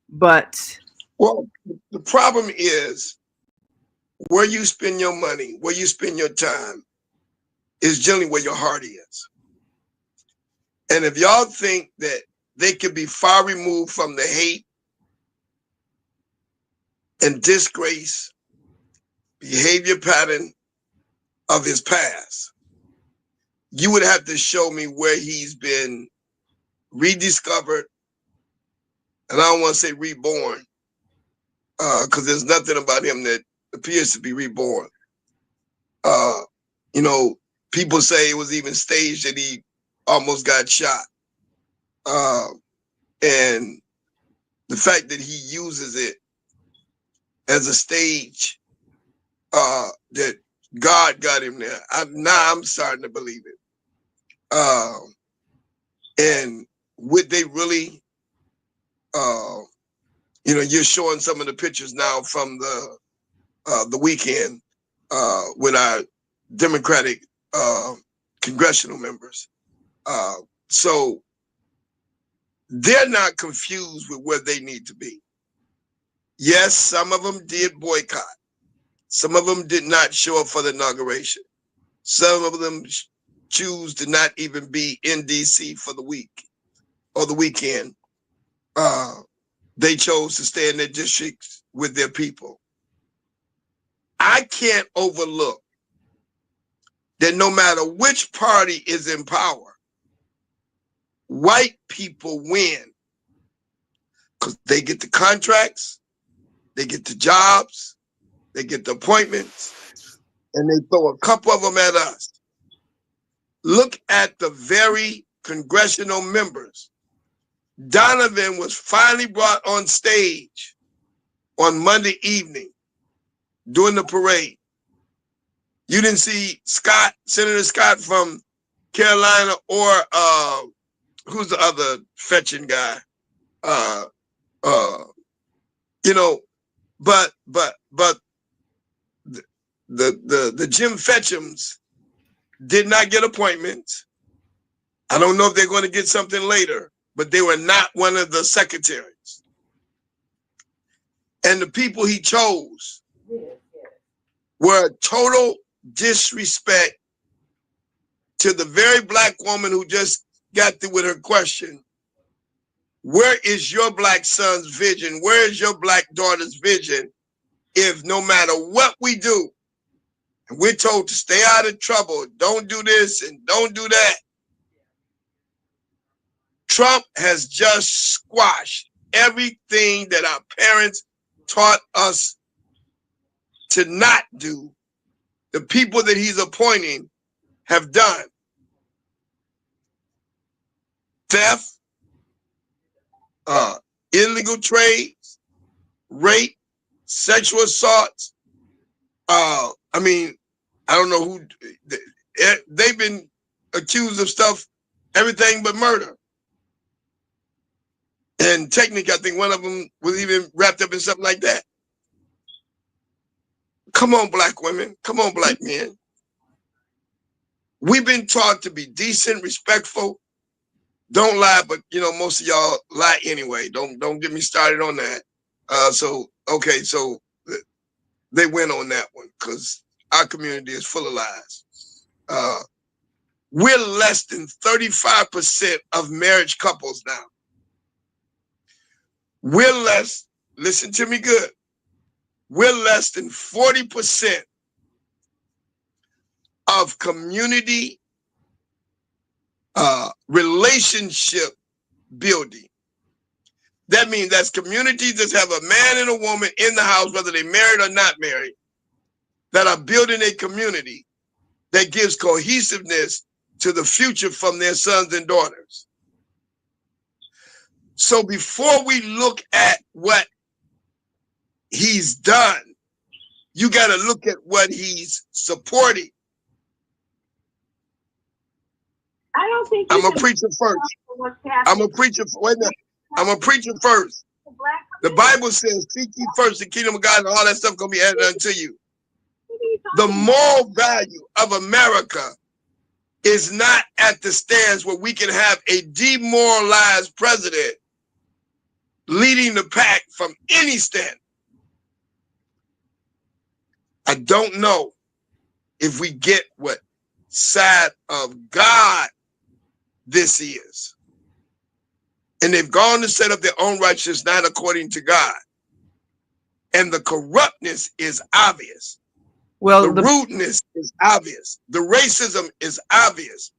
but well, the problem is where you spend your money, where you spend your time is generally where your heart is. And if y'all think that they could be far removed from the hate and disgrace behavior pattern of his past, you would have to show me where he's been rediscovered, and I don't want to say reborn, because there's nothing about him that appears to be reborn. You know, people say it was even staged that he almost got shot. And the fact that he uses it as a stage, that God got him there. I'm starting to believe it. And would they really, You know, you're showing some of the pictures now from the weekend with our Democratic congressional members. So they're not confused with where they need to be. Yes, some of them did boycott. Some of them did not show up for the inauguration. Some of them choose to not even be in DC for the week or the weekend. They chose to stay in their districts with their people. I can't overlook that no matter which party is in power, white people win because they get the contracts, they get the jobs, they get the appointments, and they throw a couple of them at us. Look at the very congressional members. Donovan was finally brought on stage on Monday evening during the parade. You didn't see Scott, Senator Scott from Carolina, or who's the other fetching guy? You know, but the Jim Fetchums did not get appointments. I don't know if they're going to get something later, but they were not one of the secretaries. And the people he chose were total disrespect to the very black woman who just got through with her question. Where is your black son's vision? Where is your black daughter's vision if no matter what we do, and we're told to stay out of trouble, don't do this and don't do that? Trump has just squashed everything that our parents taught us to not do. The people that he's appointing have done. Theft, illegal trades, rape, sexual assaults. I mean, I don't know who, they've been accused of stuff, everything but murder. And technically, I think one of them was even wrapped up in something like that. Come on, black women. Come on, black men. We've been taught to be decent, respectful. Don't lie, but you know, most of y'all lie anyway. Don't get me started on that. So they win on that one because our community is full of lies. We're less than 35% of marriage couples now. We're less, listen to me good, we're less than 40% of community relationship building. That means that's communities that have a man and a woman in the house, whether they're married or not married, that are building a community that gives cohesiveness to the future from their sons and daughters. So before we look at what he's done, you got to look at what he's supporting. I don't think I'm a preacher first. I'm a preacher. Wait a minute. I'm a preacher first. The Bible says, seek ye first the kingdom of God, and all that stuff gonna be added unto you. The moral value of America is not at the stands where we can have a demoralized president leading the pack from any stand. I don't know if we get what side of God this is. And they've gone to set up their own righteousness, not according to God. And the corruptness is obvious. Well, the rudeness is obvious. The racism is obvious.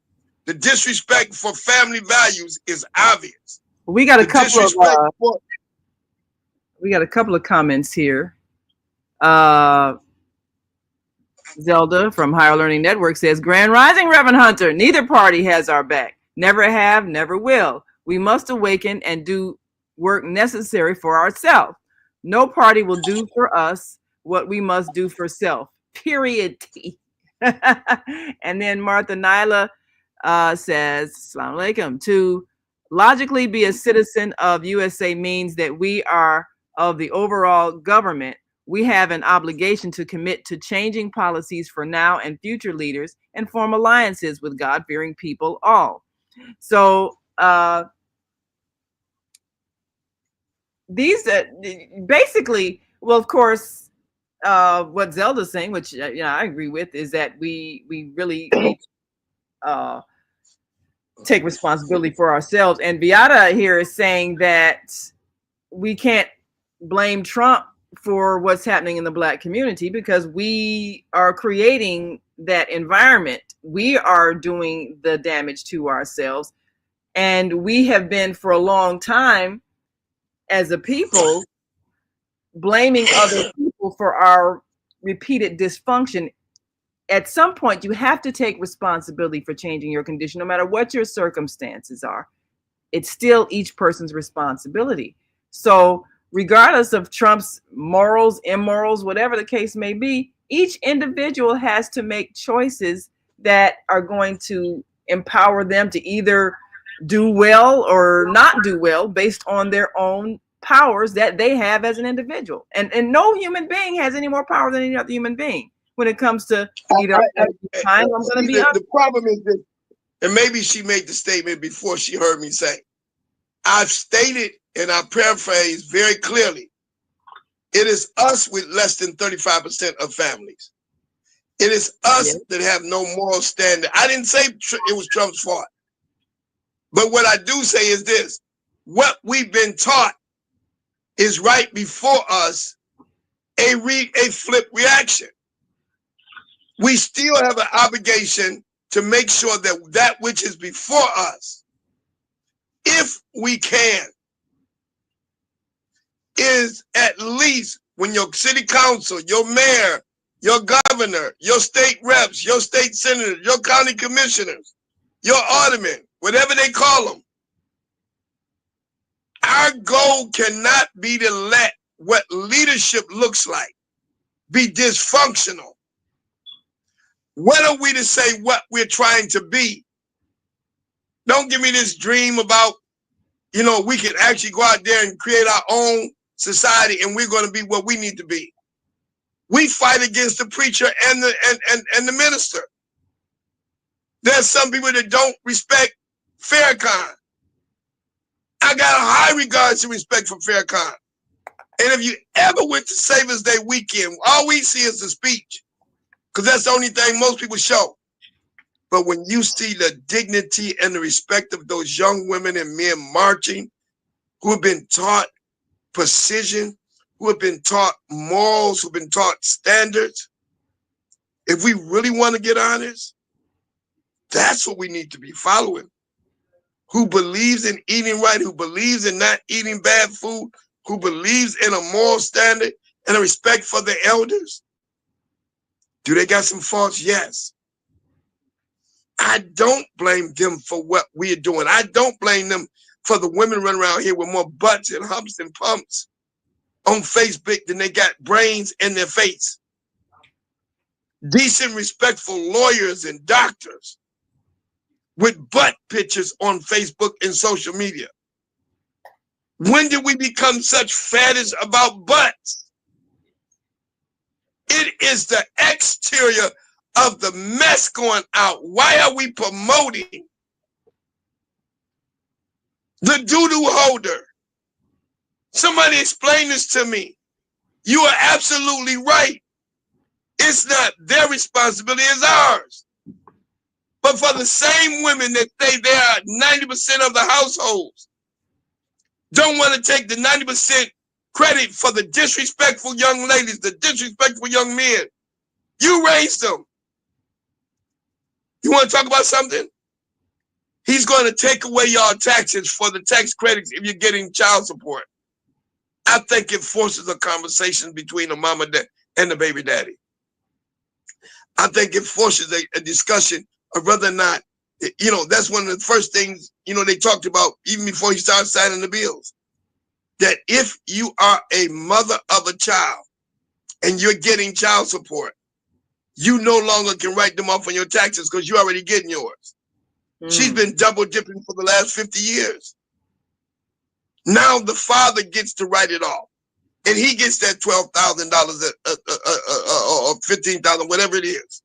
The disrespect for family values is obvious. We got a couple of we got a couple of comments here. Zelda from Higher Learning Network says, Grand Rising, Reverend Hunter, neither party has our back. Never have, never will. We must awaken and do work necessary for ourselves. No party will do for us what we must do for self. Period. And then Martha Nyla says, Assalamu alaikum, to logically be a citizen of USA means that we are of the overall government, we have an obligation to commit to changing policies for now and future leaders and form alliances with God-fearing people all. So these basically, well, of course, what Zelda's saying, which I agree with, is that we really need to take responsibility for ourselves. And Beata here is saying that we can't blame Trump for what's happening in the Black community because we are creating that environment. We are doing the damage to ourselves. And we have been for a long time as a people blaming other people for our repeated dysfunction. At some point, you have to take responsibility for changing your condition, no matter what your circumstances are. It's still each person's responsibility. So regardless of Trump's morals, immorals, whatever the case may be, each individual has to make choices that are going to empower them to either do well or not do well based on their own powers that they have as an individual. And no human being has any more power than any other human being when it comes to either I'm going to be the problem is this, and maybe she made the statement before she heard me say, I've stated, and I paraphrase very clearly, it is us with less than 35% of families. It is us that have no moral standard. I didn't say it was Trump's fault. But what I do say is this, what we've been taught is right before us a flip reaction. We still have an obligation to make sure that that which is before us, if we can, is at least when your city council, your mayor, your governor, your state reps, your state senators, your county commissioners, your aldermen, whatever they call them, our goal cannot be to let what leadership looks like be dysfunctional. When are we to say what we're trying to be? Don't give me this dream about, we can actually go out there and create our own society and we're going to be what we need to be. We fight against the preacher and the minister. There's some people that don't respect Farrakhan. I got a high regards and respect for Farrakhan. And if you ever went to Savers Day weekend, all we see is the speech, because that's the only thing most people show. But when you see the dignity and the respect of those young women and men marching, who have been taught precision, who have been taught morals, who have been taught standards, if we really want to get honest, that's what we need to be following. Who believes in eating right, who believes in not eating bad food, who believes in a moral standard and a respect for the elders. Do they got some faults? Yes. I don't blame them for what we're doing. I don't blame them for the women running around here with more butts and humps and pumps on Facebook than they got brains in their face. Decent, respectful lawyers and doctors with butt pictures on Facebook and social media. When did we become such faddists about butts? It is the exterior of the mess going out. Why are we promoting the doo-doo holder? Somebody explain this to me. You are absolutely right. It's not their responsibility, it's ours. But for the same women that say they are 90% of the households, don't want to take the 90% credit for the disrespectful young ladies, the disrespectful young men. You raised them. You want to talk about something? He's going to take away your taxes for the tax credits if you're getting child support. I think it forces a conversation between the mama and the baby daddy. I think it forces a discussion of whether or not, that's one of the first things, they talked about even before you start signing the bills. That if you are a mother of a child and you're getting child support, you no longer can write them off on your taxes because you're already getting yours. She's been double dipping for the last 50 years. Now the father gets to write it off. and he gets that $12,000 or $15,000, whatever it is.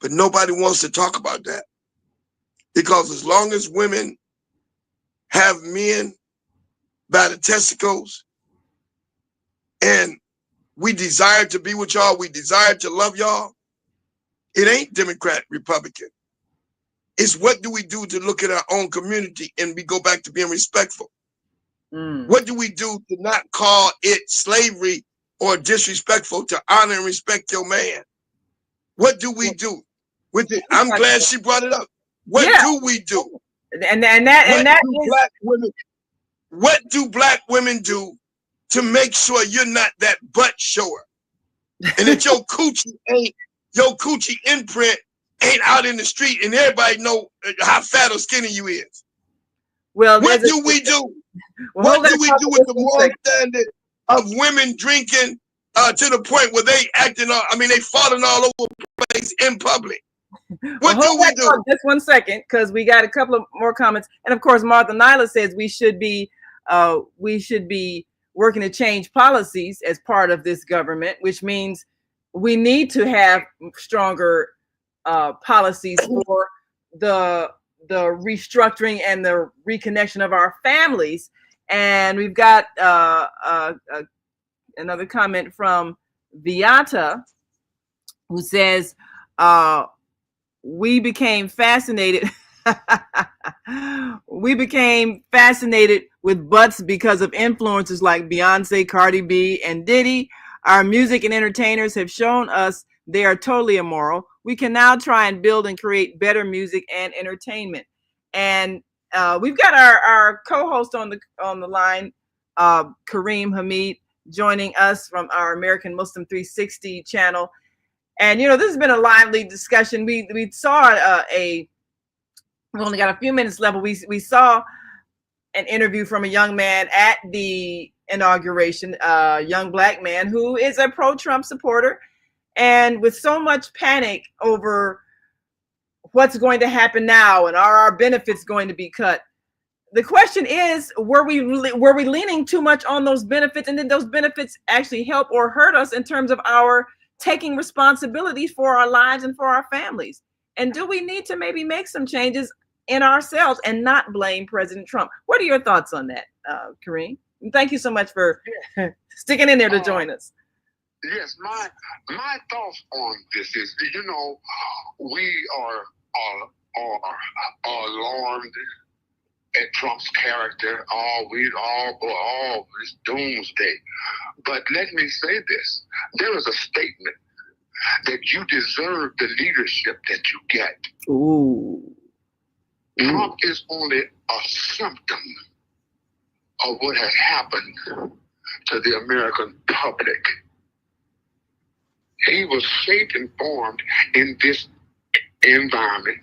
But nobody wants to talk about that, because as long as women have men by the testicles, and we desire to be with y'all, we desire to love y'all, it ain't Democrat, Republican. It's what do we do to look at our own community and we go back to being respectful? What do we do to not call it slavery or disrespectful, to honor and respect your man? What do we do with it? I'm glad she brought it up. What do we do? What do black women do to make sure you're not that butt shower, and that your coochie imprint ain't out in the street and everybody know how fat or skinny you is? Well, what do we do? What do we do with the moral standard of women drinking to the point where they they falling all over the place in public? What do we do? Just 1 second, because we got a couple of more comments, and of course, Martha Nyla says we should be working to change policies as part of this government, which means we need to have stronger policies for the restructuring and the reconnection of our families. And we've got another comment from Viata, who says, we became fascinated. We became fascinated with butts because of influencers like Beyonce, Cardi B, and Diddy. Our music and entertainers have shown us they are totally immoral. We can now try and build and create better music and entertainment. And we've got our co-host on the line, Kareem Hamid, joining us from our American Muslim 360 channel. And this has been a lively discussion. We saw we only got a few minutes left, but we saw an interview from a young man at the inauguration, a young black man who is a pro-Trump supporter. And with so much panic over what's going to happen now and are our benefits going to be cut, the question is, were we leaning too much on those benefits, and did those benefits actually help or hurt us in terms of our taking responsibility for our lives and for our families? And do we need to maybe make some changes in ourselves and not blame President Trump? What are your thoughts on that, Kareem? And thank you so much for sticking in there to join us. Yes, my thoughts on this is, we are alarmed at Trump's character. It's doomsday. But let me say this: there is a statement that you deserve the leadership that you get. Ooh. Trump is only a symptom of what has happened to the American public. He was shaped and formed in this environment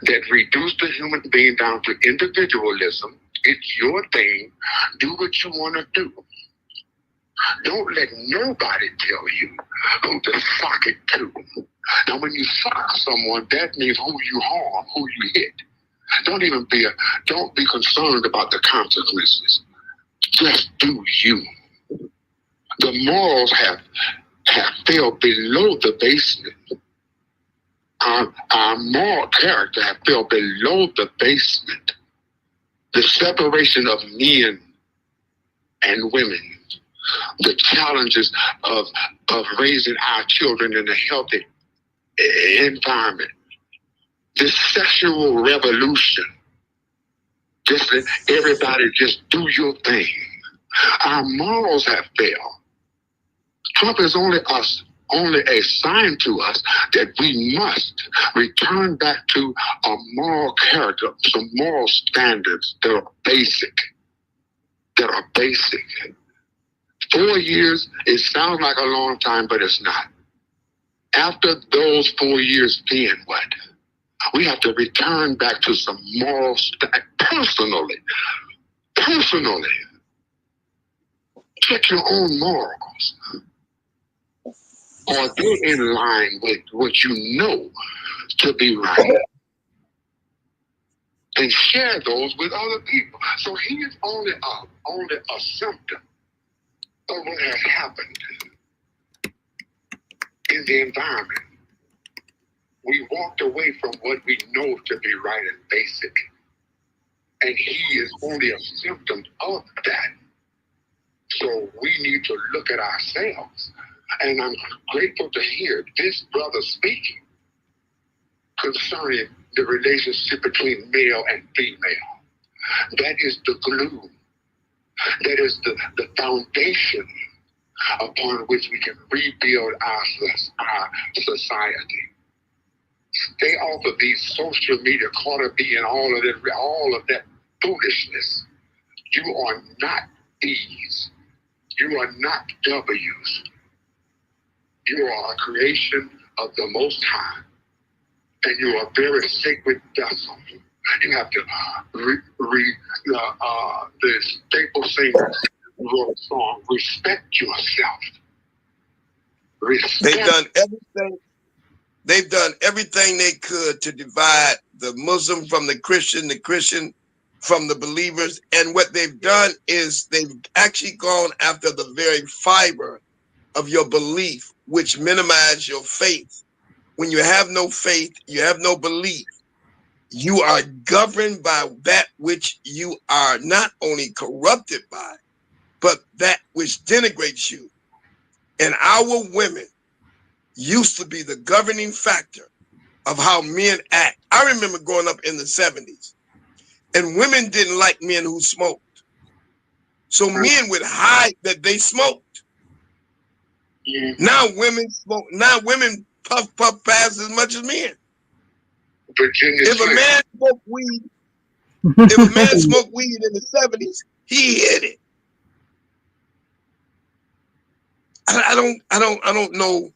that reduced the human being down to individualism. It's your thing. Do what you want to do. Don't let nobody tell you who to sock it to. Now, when you sock someone, that means who you harm, who you hit. Don't be concerned about the consequences. Just do you. The morals have fell below the basement. Our moral character have fell below the basement. The separation of men and women, the challenges of raising our children in a healthy environment, this sexual revolution, just let everybody just do your thing. Our morals have failed. Trump is only a sign to us that we must return back to a moral character, some moral standards that are basic. 4 years, it sounds like a long time, but it's not. After those 4 years, then what? We have to return back to some moral personally. Check your own morals. Are they in line with what you know to be right? And share those with other people. So he is only a symptom of what has happened in the environment. We walked away from what we know to be right and basic. And he is only a symptom of that. So we need to look at ourselves. And I'm grateful to hear this brother speaking concerning the relationship between male and female. That is the glue. That is the foundation upon which we can rebuild our society. Stay off of these social media, caught up being all of that foolishness. You are not E's. You are not W's. You are a creation of the Most High, and you are a very sacred vessel. You have to the staple singers wrote a song, respect yourself. Respect. They've done everything they could to divide the Muslim from the Christian from the believers. And what they've done is they've actually gone after the very fiber of your belief, which minimize your faith. When you have no faith, you have no belief. You are governed by that which you are not only corrupted by, but that which denigrates you. And our women used to be the governing factor of how men act. I remember growing up in the 70s, and women didn't like men who smoked. So men would hide that they smoked. Now women smoke. Now women puff pass as much as men. If a man smoked weed, in the 70s, he hid it. I don't know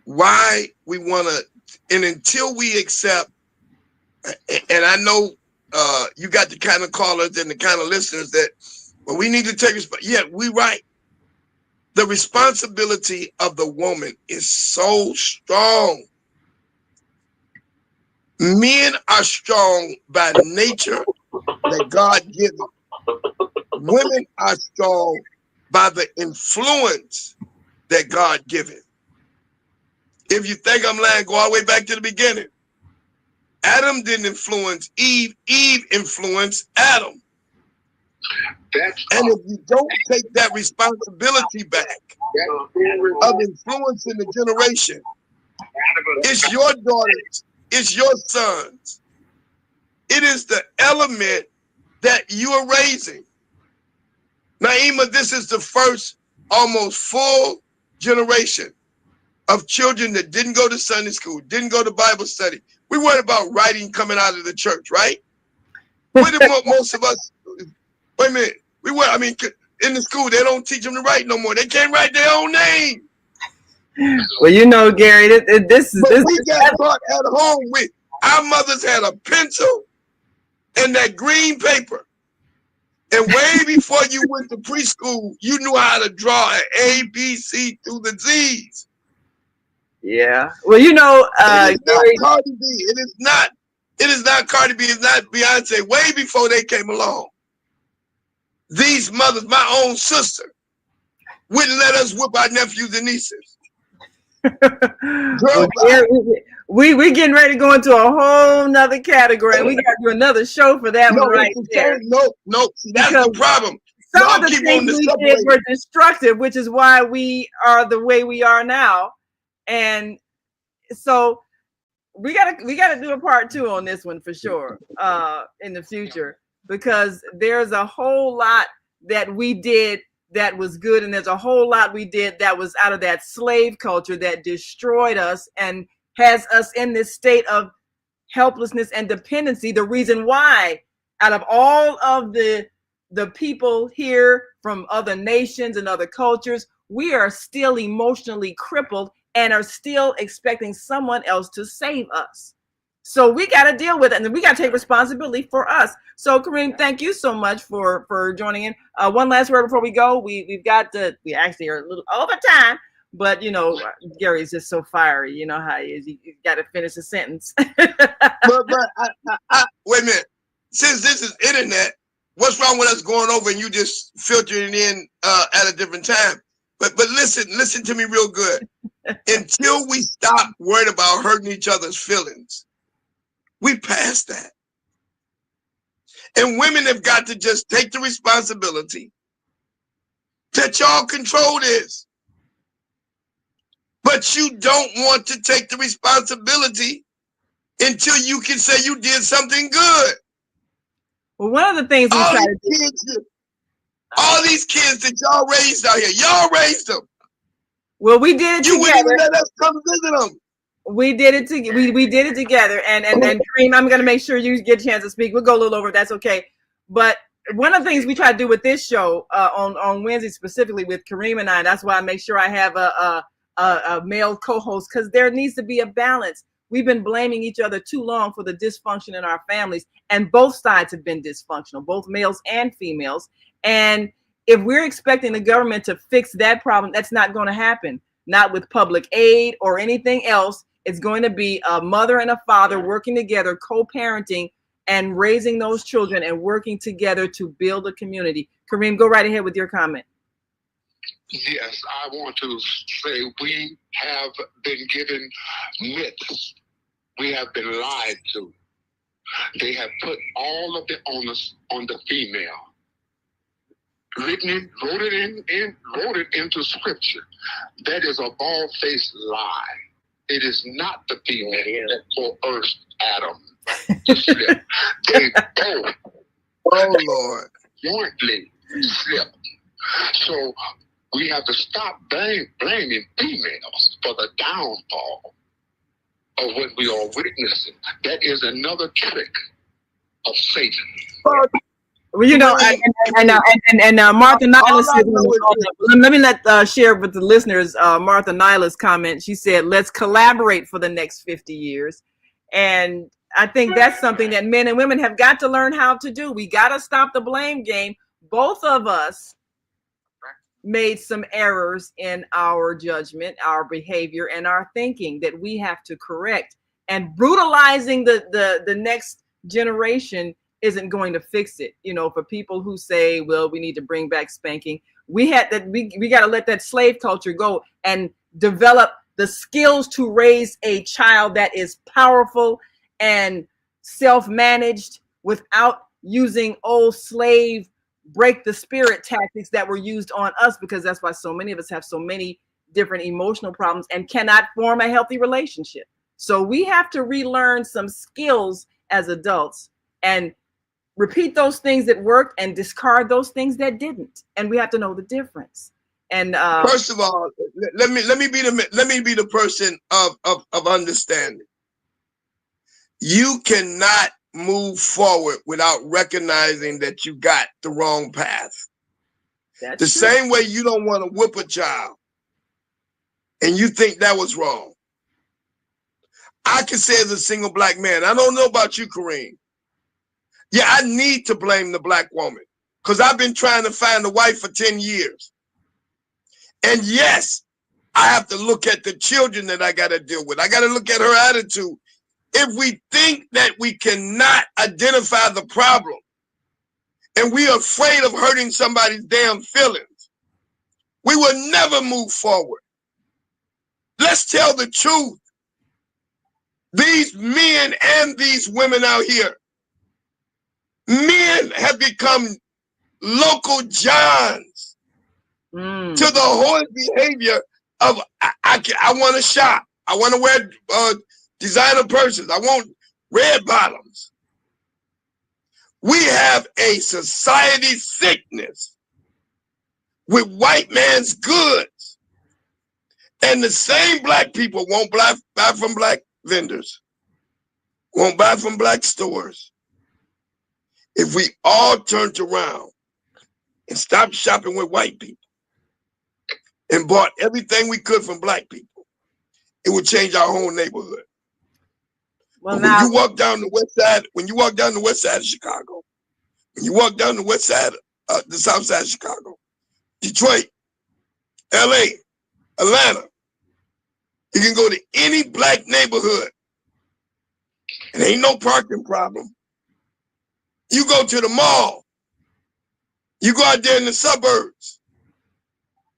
why we want to, and until we accept, and I know you got the kind of callers and the kind of listeners that, well, we need to take responsibility. Yeah, we're right. The responsibility of the woman is so strong. Men are strong by nature that God gives them. Women are strong by the influence that God gives. If you think I'm lying, go all the way back to the beginning. Adam didn't influence Eve. Eve influenced Adam. And if you don't take that responsibility back of influencing the generation, it's your daughters, it's your sons. It is the element that you are raising. Naima, this is the first almost full generation of children that didn't go to Sunday school, didn't go to Bible study. We worried about writing coming out of the church, right? Where did most of us, wait a minute, in the school, they don't teach them to write no more. They can't write their own name. Well, you know, Gary, we got taught at home with, our mothers had a pencil and that green paper. And way before you went to preschool, you knew how to draw an A, B, C through the Z's. Yeah. Well, you know, it is not Cardi B. It is not Cardi B. It's not Beyonce. Way before they came along. These mothers, my own sister, wouldn't let us whip our nephews and nieces. Well, we're getting ready to go into a whole nother category. We got to do another show for that one right there. No. See, that's the problem. Some of the things we did were destructive, which is why we are the way we are now. And so we gotta do a part 2 on this one for sure in the future, because there's a whole lot that we did that was good, and there's a whole lot we did that was out of that slave culture that destroyed us and has us in this state of helplessness and dependency. The reason why, out of all of the people here from other nations and other cultures, we are still emotionally crippled and are still expecting someone else to save us. So we got to deal with it, and we got to take responsibility for us. So Kareem, thank you so much for joining in. One last word before we go. We actually are a little over time, but you know, Gary's just so fiery. You know how he is. You got to finish a sentence. but wait a minute. Since this is internet, what's wrong with us going over and you just filtering in at a different time? But listen to me real good. Until we stop worrying about hurting each other's feelings, we past that. And women have got to just take the responsibility that y'all control this. But you don't want to take the responsibility until you can say you did something good. Well, one of the things we try to do. All these kids that y'all raised out here, y'all raised them. Well, we did it together. You wouldn't even let us come visit them. We did it we did it together. And Kareem, I'm gonna make sure you get a chance to speak. We'll go a little over, that's okay. But one of the things we try to do with this show on Wednesday, specifically with Kareem and I, that's why I make sure I have a male co-host, because there needs to be a balance. We've been blaming each other too long for the dysfunction in our families, and both sides have been dysfunctional, both males and females. And if we're expecting the government to fix that problem, that's not going to happen. Not with public aid or anything else. It's going to be a mother and a father working together, co-parenting and raising those children and working together to build a community. Kareem, go right ahead with your comment. Yes, I want to say we have been given myths. We have been lied to. They have put all of the onus on the female. Wrote it into scripture. That is a bald-faced lie. It is not the female that coerced Adam to slip. They both, jointly slipped. So we have to stop blaming females for the downfall of what we are witnessing. That is another trick of Satan. Well, you know, and Martha Nylas, let me share with the listeners Martha Nylas' comment. She said, let's collaborate for the next 50 years. And I think that's something that men and women have got to learn how to do. We got to stop the blame game. Both of us made some errors in our judgment, our behavior, and our thinking that we have to correct. And brutalizing the next generation isn't going to fix it. You know, for people who say, well, we need to bring back spanking, we got to let that slave culture go and develop the skills to raise a child that is powerful and self-managed without using old slave break the spirit tactics that were used on us, because that's why so many of us have so many different emotional problems and cannot form a healthy relationship. So we have to relearn some skills as adults and repeat those things that worked and discard those things that didn't. And we have to know the difference. And first of all, let me be the person of understanding. You cannot move forward without recognizing that you got the wrong path. That's the true. Same way you don't want to whip a child and you think that was wrong. I can say as a single black man, I don't know about you, Kareem. Yeah, I need to blame the black woman because I've been trying to find a wife for 10 years. And yes, I have to look at the children that I got to deal with. I got to look at her attitude. If we think that we cannot identify the problem and we are afraid of hurting somebody's damn feelings, we will never move forward. Let's tell the truth. These men and these women out here, men have become local Johns to the whole behavior of I want to shop. I want to wear designer purses. I want red bottoms. We have a society sickness with white man's goods. And the same black people won't buy from black vendors, won't buy from black stores. If we all turned around and stopped shopping with white people and bought everything we could from black people, it would change our whole neighborhood. Well, when you walk down the west side of Chicago, when you walk down the west side, the south side of Chicago, Detroit, LA, Atlanta, you can go to any black neighborhood and ain't no parking problem. You go to the mall, you go out there in the suburbs,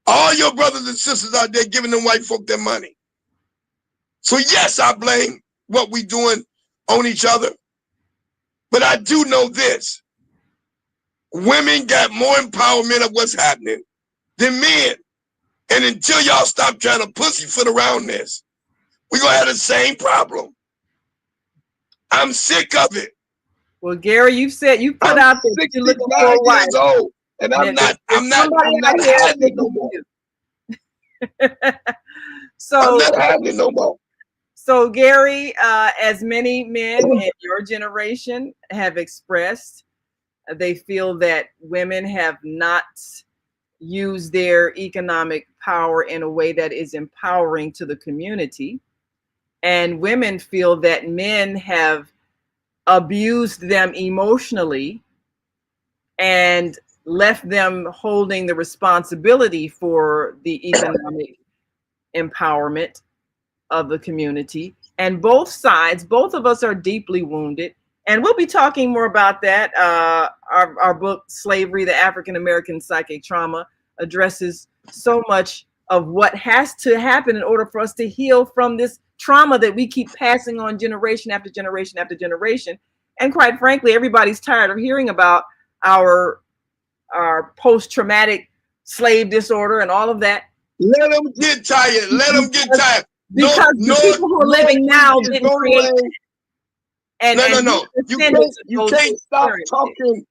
All your brothers and sisters out there giving them white folk their money. So yes, I blame what we doing on each other. But I do know this. Women got more empowerment of what's happening than men. And until y'all stop trying to pussyfoot around this, we're going to have the same problem. I'm sick of it. Well, Gary, you put out that you're looking for a wife. Years old, and I'm not having it no more. So I'm not having it no more. So Gary, as many men in your generation have expressed, they feel that women have not used their economic power in a way that is empowering to the community. And women feel that men have abused them emotionally and left them holding the responsibility for the economic empowerment of the community. And both sides, both of us are deeply wounded. And we'll be talking more about that. Our book, Slavery, the African-American Psychic Trauma, addresses so much of what has to happen in order for us to heal from this trauma that we keep passing on generation after generation after generation. And quite frankly, everybody's tired of hearing about our post-traumatic slave disorder and all of that. Let them get tired. Let them get tired. Because the people who are living now didn't create it. No. You can't stop talking.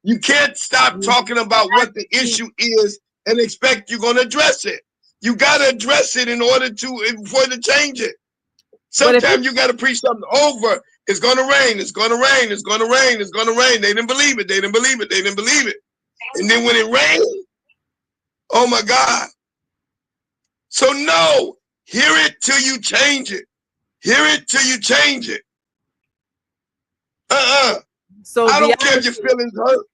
You can't stop talking about what the issue is and expect you're going to address it. You got to address it in order to change it. Sometimes you got to preach something over. It's going to rain. It's going to rain. It's going to rain. It's going to rain. They didn't believe it. They didn't believe it. They didn't believe it. And then when it rained, oh my God. So no, hear it till you change it. Hear it till you change it. So I don't care if your feelings hurt.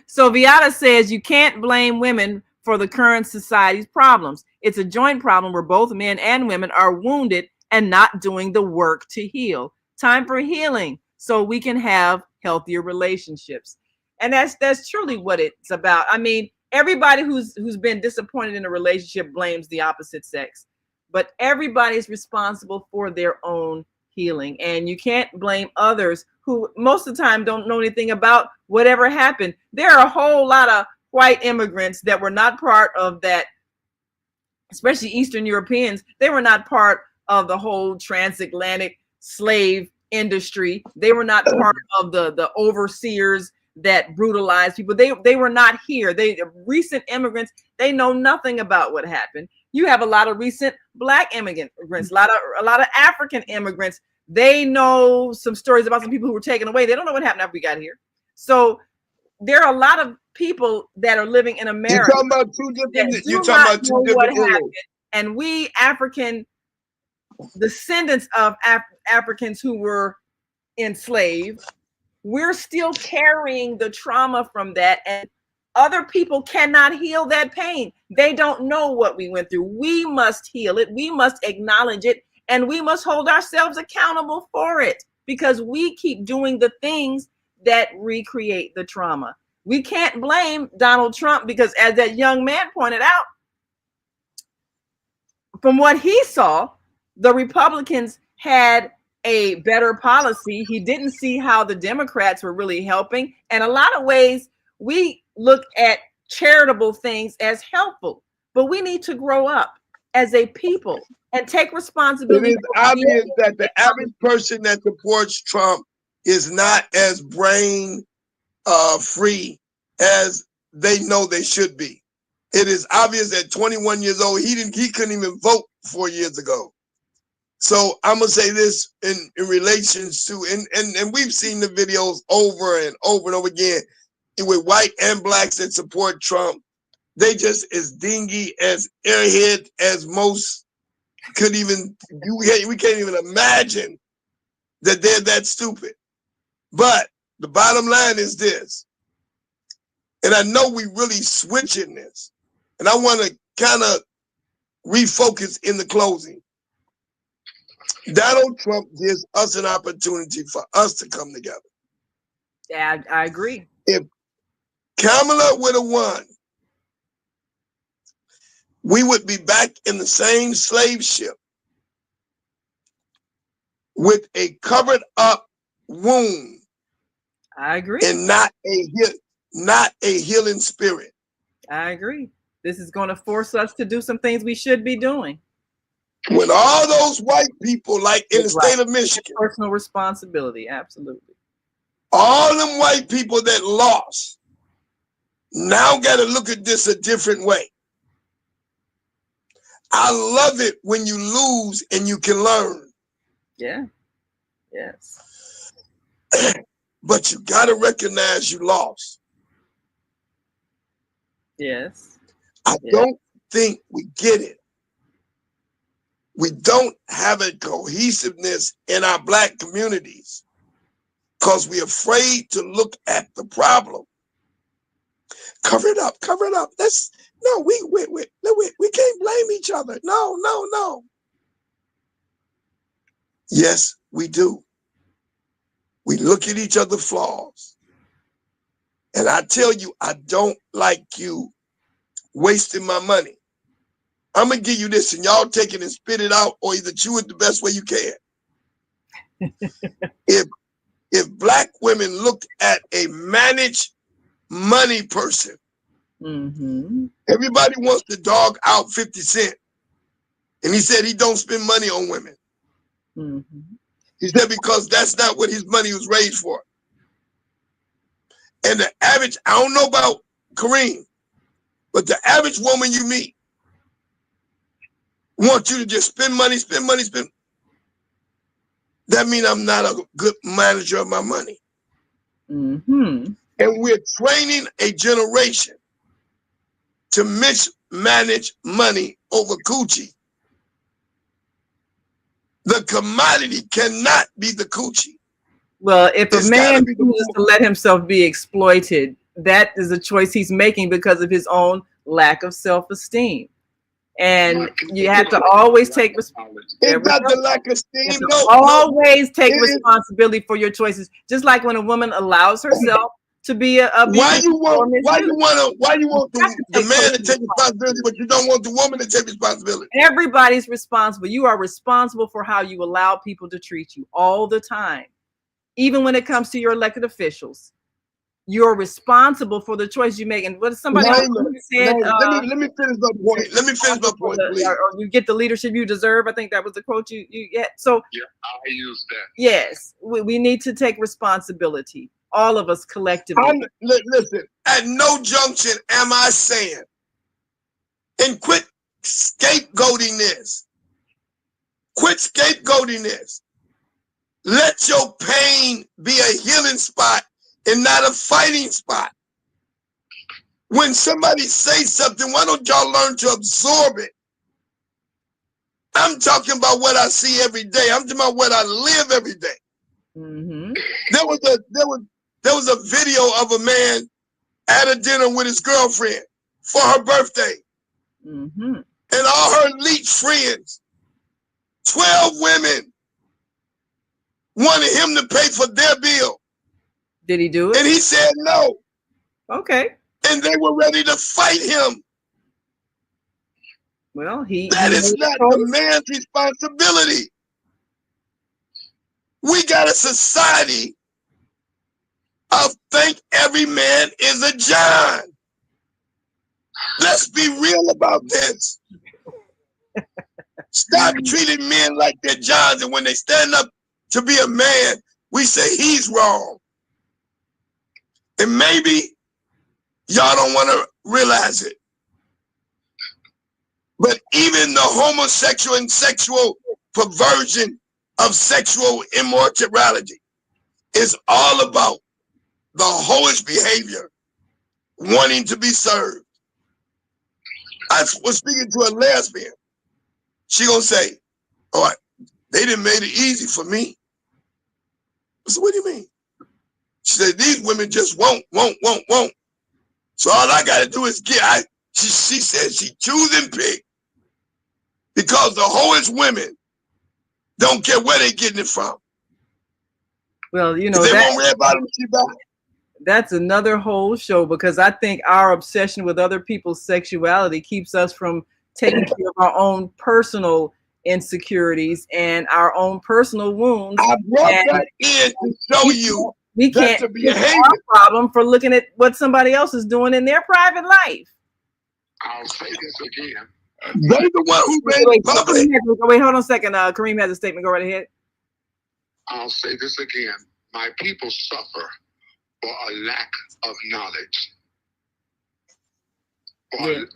So Viata says you can't blame women for the current society's problems. It's a joint problem where both men and women are wounded and not doing the work to heal. Time for healing so we can have healthier relationships. And that's truly what it's about. I mean, everybody who's been disappointed in a relationship blames the opposite sex, but everybody's responsible for their own healing. And you can't blame others who most of the time don't know anything about whatever happened. There are a whole lot of white immigrants that were not part of that, especially Eastern Europeans. They were not part of the whole transatlantic slave industry. They were not part of the overseers that brutalized people. They were not here. They recent immigrants, they know nothing about what happened. You have a lot of recent Black immigrants, a lot of African immigrants. They know some stories about some people who were taken away. They don't know what happened after we got here. So there are a lot of people that are living in America. You're talking about two different happened. And we African descendants of Africans who were enslaved, we're still carrying the trauma from that, and other people cannot heal that pain. They don't know what we went through. We must heal it. We must acknowledge it, and we must hold ourselves accountable for it, because we keep doing the things that recreate the trauma. We can't blame Donald Trump, because as that young man pointed out, from what he saw, the Republicans had a better policy. He didn't see how the Democrats were really helping. And a lot of ways we look at charitable things as helpful, but we need to grow up as a people and take responsibility. It is obvious that the average person that supports Trump is not as brain free as they know they should be. It is obvious at 21 years old, he couldn't even vote 4 years ago. So I'm gonna say this in relations to, and we've seen the videos over and over and over again with white and blacks that support Trump. They just as dingy, as airhead as most could even, we can't even imagine that they're that stupid. But the bottom line is this, and I know we really switching this, and I want to kind of refocus in the closing. Donald Trump gives us an opportunity for us to come together. Yeah, I agree. If Kamala would have won, we would be back in the same slave ship with a covered up wound. I agree. And not a healing spirit. I agree. This is going to force us to do some things we should be doing. When all those white people, like in the state of Michigan, personal responsibility, absolutely. All them white people that lost now got to look at this a different way. I love it when you lose and you can learn. Yeah. Yes. But you got to recognize you lost. Yes. I don't think we get it. We don't have a cohesiveness in our Black communities because we're afraid to look at the problem. Cover it up, cover it up. We can't blame each other. No. Yes, we do. We look at each other's flaws. And I tell you, I don't like you wasting my money. I'm going to give you this and y'all take it and spit it out or either chew it the best way you can. If Black women look at a managed money person, everybody wants to dog out 50 Cent. And he said he don't spend money on women. He said because that's not what his money was raised for. And the average, I don't know about Kareem, but the average woman you meet wants you to just spend money. That means I'm not a good manager of my money. And we're training a generation to mismanage money over coochie. The commodity cannot be the coochie. Well, if a man chooses to let himself be exploited, that is a choice he's making because of his own lack of self-esteem. And you have to always take responsibility. It's not the lack of esteem. Always take responsibility for your choices. Just like when a woman allows herself to be a why you want the man to take responsibility, but you don't want the woman to take responsibility? Everybody's responsible. You are responsible for how you allow people to treat you all the time. Even when it comes to your elected officials, you're responsible for the choice you make. And what somebody else said, let me finish my point. Please. Or you get the leadership you deserve. I think that was the quote you get. So yeah, I use that. Yes, we need to take responsibility. All of us collectively. Listen, at no junction am I saying, and quit scapegoating this. Quit scapegoating this. Let your pain be a healing spot and not a fighting spot. When somebody says something, why don't y'all learn to absorb it? I'm talking about what I see every day. I'm talking about what I live every day. There was a video of a man at a dinner with his girlfriend for her birthday. And all her elite friends, 12 women, wanted him to pay for their bill. Did he do it? And he said no. Okay. And they were ready to fight him. Well, that is not the man's responsibility. We got a society of think every man is a John. Let's be real about this. Stop treating men like they're Johns, and when they stand up to be a man, we say he's wrong. And maybe y'all don't want to realize it. But even the homosexual and sexual perversion of sexual immorality is all about the whorish behavior, wanting to be served. I was speaking to a lesbian. She gonna say, all right, they done made it easy for me. I said, what do you mean? She said, these women just won't. So all I gotta do is get, she said she choose and pick because the whorish women don't care where they're getting it from. Well, you know, they won't read about them, she back. That's another whole show, because I think our obsession with other people's sexuality keeps us from taking care of our own personal insecurities and our own personal wounds. I brought that in to show you we that's can't a fix behavior. our problem for looking at what somebody else is doing in their private life. I'll say this again. They the one who made it public. Wait, hold on a second. Kareem has a statement. Go right ahead. I'll say this again. My people suffer for a lack of knowledge.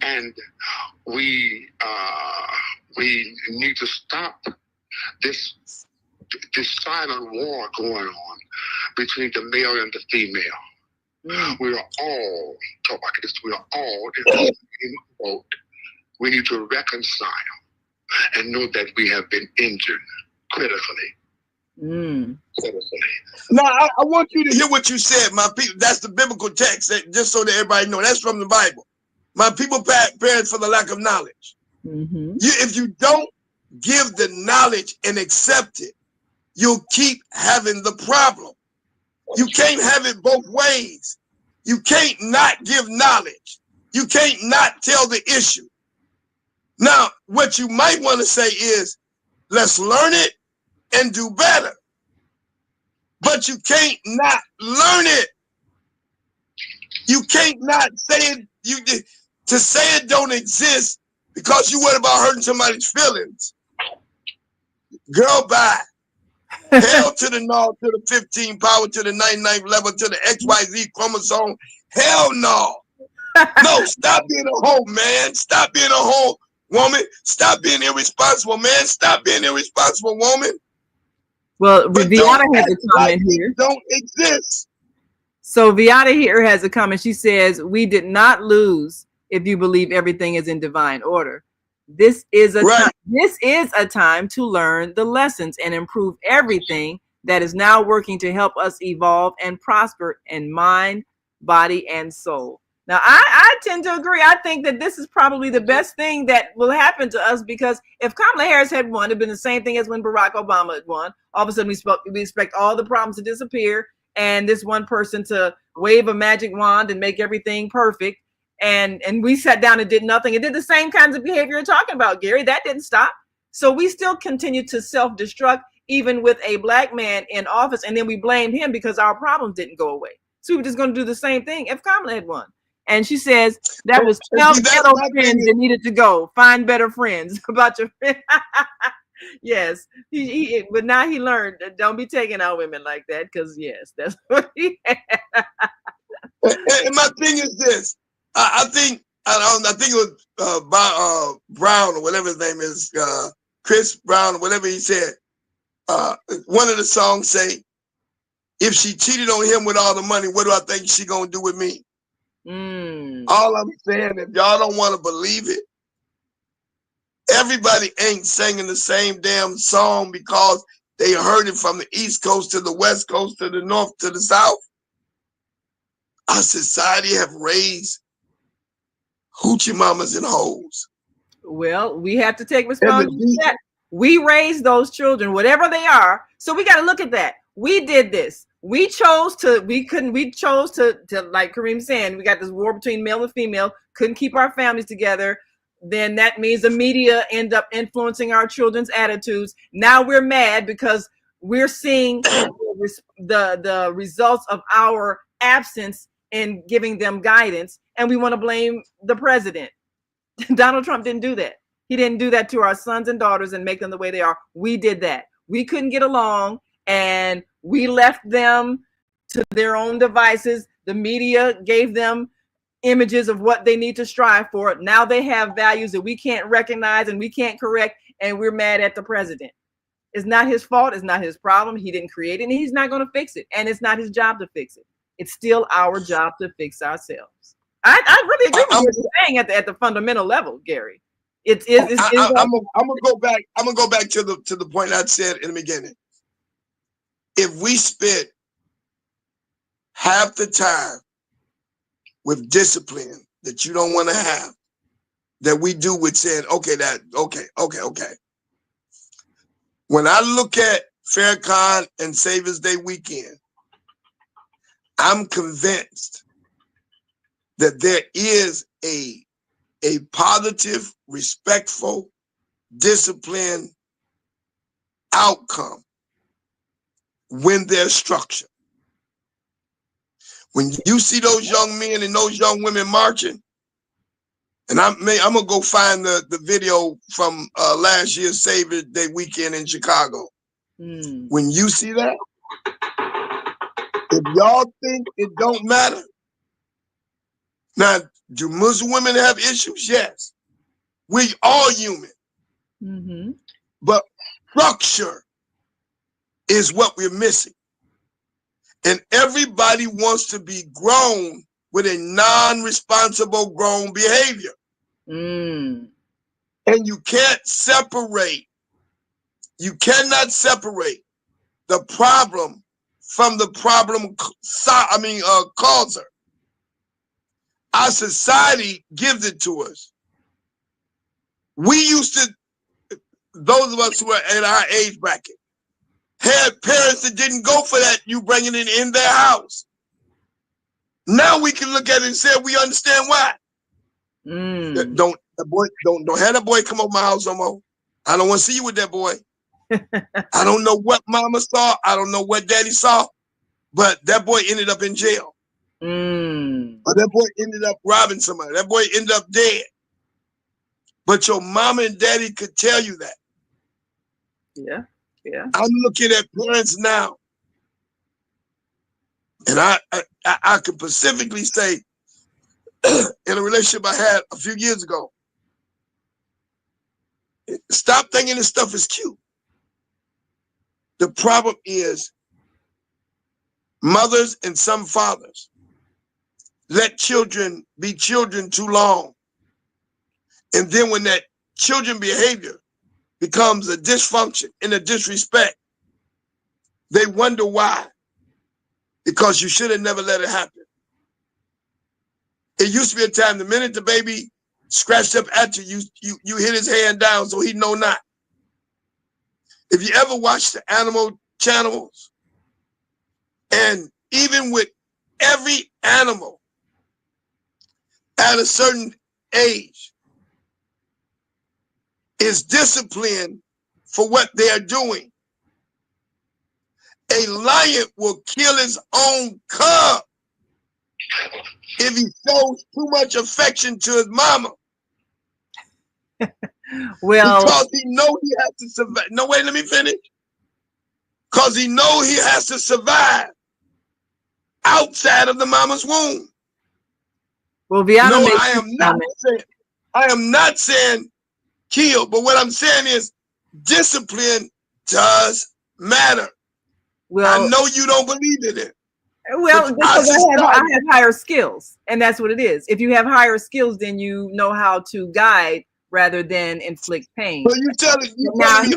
And we need to stop this silent war going on between the male and the female. We are all talk about this. We are all in the same boat. We need to reconcile and know that we have been injured critically. Now, I want you to hear what you said, my people. That's the biblical text, just so that everybody know. That's from the Bible. My people perish for the lack of knowledge. If you don't give the knowledge and accept it, you'll keep having the problem. You can't have it both ways. You can't not give knowledge. You can't not tell the issue. Now, what you might want to say is, let's learn it and do better. But you can't not learn it. You can't not say it. To say it don't exist because you worried about hurting somebody's feelings. Girl, bye. Hell to the null, to the 15 power, to the 99th level, to the XYZ chromosome. Hell no. No, stop being a hoe, man. Stop being a hoe, woman. Stop being irresponsible, man. Stop being irresponsible, woman. Well, Viata has a comment here. Don't exist. So Viata here has a comment. She says, "We did not lose if you believe everything is in divine order. This is a time, this is a time to learn the lessons and improve everything that is now working to help us evolve and prosper in mind, body, and soul." Now, I tend to agree. I think that this is probably the best thing that will happen to us, because if Kamala Harris had won, it'd been the same thing as when Barack Obama had won. All of a sudden, we expect all the problems to disappear and this one person to wave a magic wand and make everything perfect. And we sat down and did nothing. It did the same kinds of behavior you're talking about, Gary. That didn't stop. So we still continue to self-destruct, even with a black man in office. And then we blamed him because our problems didn't go away. So we were just going to do the same thing if Kamala had won. And she says that was 12 ghetto friends that needed to go. Find better friends about your friend. Yes. But now he learned that don't be taking out women like that, because, yes, that's what he had. And my thing is this. I think it was Brown or whatever his name is, Chris Brown or whatever he said. One of the songs say, if she cheated on him with all the money, what do I think she gonna do with me? All I'm saying, if y'all don't want to believe it, everybody ain't singing the same damn song because they heard it from the East Coast to the West Coast to the North to the South. Our society have raised hoochie mamas and hoes. Well, we have to take responsibility for that. We raised those children, whatever they are. So we got to look at that. We did this. We chose to, like Kareem saying, we got this war between male and female, couldn't keep our families together. Then that means the media end up influencing our children's attitudes. Now we're mad because we're seeing the results of our absence in giving them guidance, and we want to blame the president. Donald Trump didn't do that. He didn't do that to our sons and daughters and make them the way they are. We did that. We couldn't get along, and we left them to their own devices. The media gave them images of what they need to strive for. Now they have values that we can't recognize and we can't correct, and we're mad at the president. It's not his fault. It's not his problem. He didn't create it, and he's not going to fix it. And it's not his job to fix it. It's still our job to fix ourselves. I really agree with what you're saying at the fundamental level, Gary. I'm gonna go back. I'm gonna go back to the point I said in the beginning. If we spent half the time with discipline that you don't want to have, that we do with saying, okay. When I look at Farrakhan and Savers Day weekend, I'm convinced that there is a a positive, respectful, disciplined outcome when there's structure. When you see those young men and those young women marching, and I'm gonna go find the video from last year's Savior Day weekend in Chicago. When you see that, if y'all think it don't matter, now do Muslim women have issues? Yes, we all human, but structure is what we're missing, and everybody wants to be grown with a non-responsible grown behavior. And you can't separate, you cannot separate the problem from the problem causer. Our society gives it to us. We used to, those of us who are in our age bracket, had parents that didn't go for that, you bringing it in their house. Now we can look at it and say we understand why. Don't have that boy come over my house no more. I don't want to see you with that boy. I don't know what mama saw. I don't know what daddy saw, but that boy ended up in jail. Or that boy ended up robbing somebody. That boy ended up dead. But your mama and daddy could tell you that. Yeah. I'm looking at parents now, and I can specifically say, in a relationship I had a few years ago, stop thinking this stuff is cute. The problem is mothers and some fathers let children be children too long. And then when that children behavior becomes a dysfunction and a disrespect, they wonder why. Because you should have never let it happen. It used to be a time, the minute the baby scratched up at you, you hit his hand down so he know not. If you ever watch the animal channels, and even with every animal at a certain age is disciplined for what they are doing. A lion will kill his own cub if he shows too much affection to his mama. Well, because he know he has to survive. No, wait, let me finish. Because he know he has to survive outside of the mama's womb. Well, Vianna, no, I am not saying kill, but what I'm saying is discipline does matter. Well, I know you don't believe in it. Well, because I have higher skills, and that's what it is. If you have higher skills, then you know how to guide rather than inflict pain. So you telling me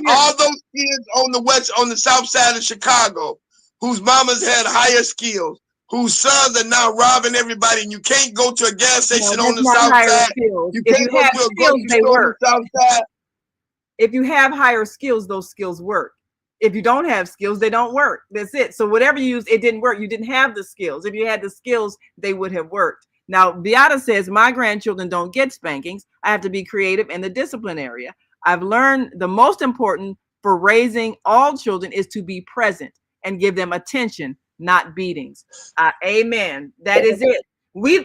all those kids on the south side of Chicago, whose mamas had higher skills, whose sons are now robbing everybody, and you can't go to a gas station on the south side. Skills. You can't go to a grocery store on the south side. If you have higher skills, those skills work. If you don't have skills, they don't work. That's it. So whatever you use, it didn't work. You didn't have the skills. If you had the skills, they would have worked. Now, Beata says, my grandchildren don't get spankings. I have to be creative in the discipline area. I've learned the most important for raising all children is to be present and give them attention, not beatings. Amen. That is it. We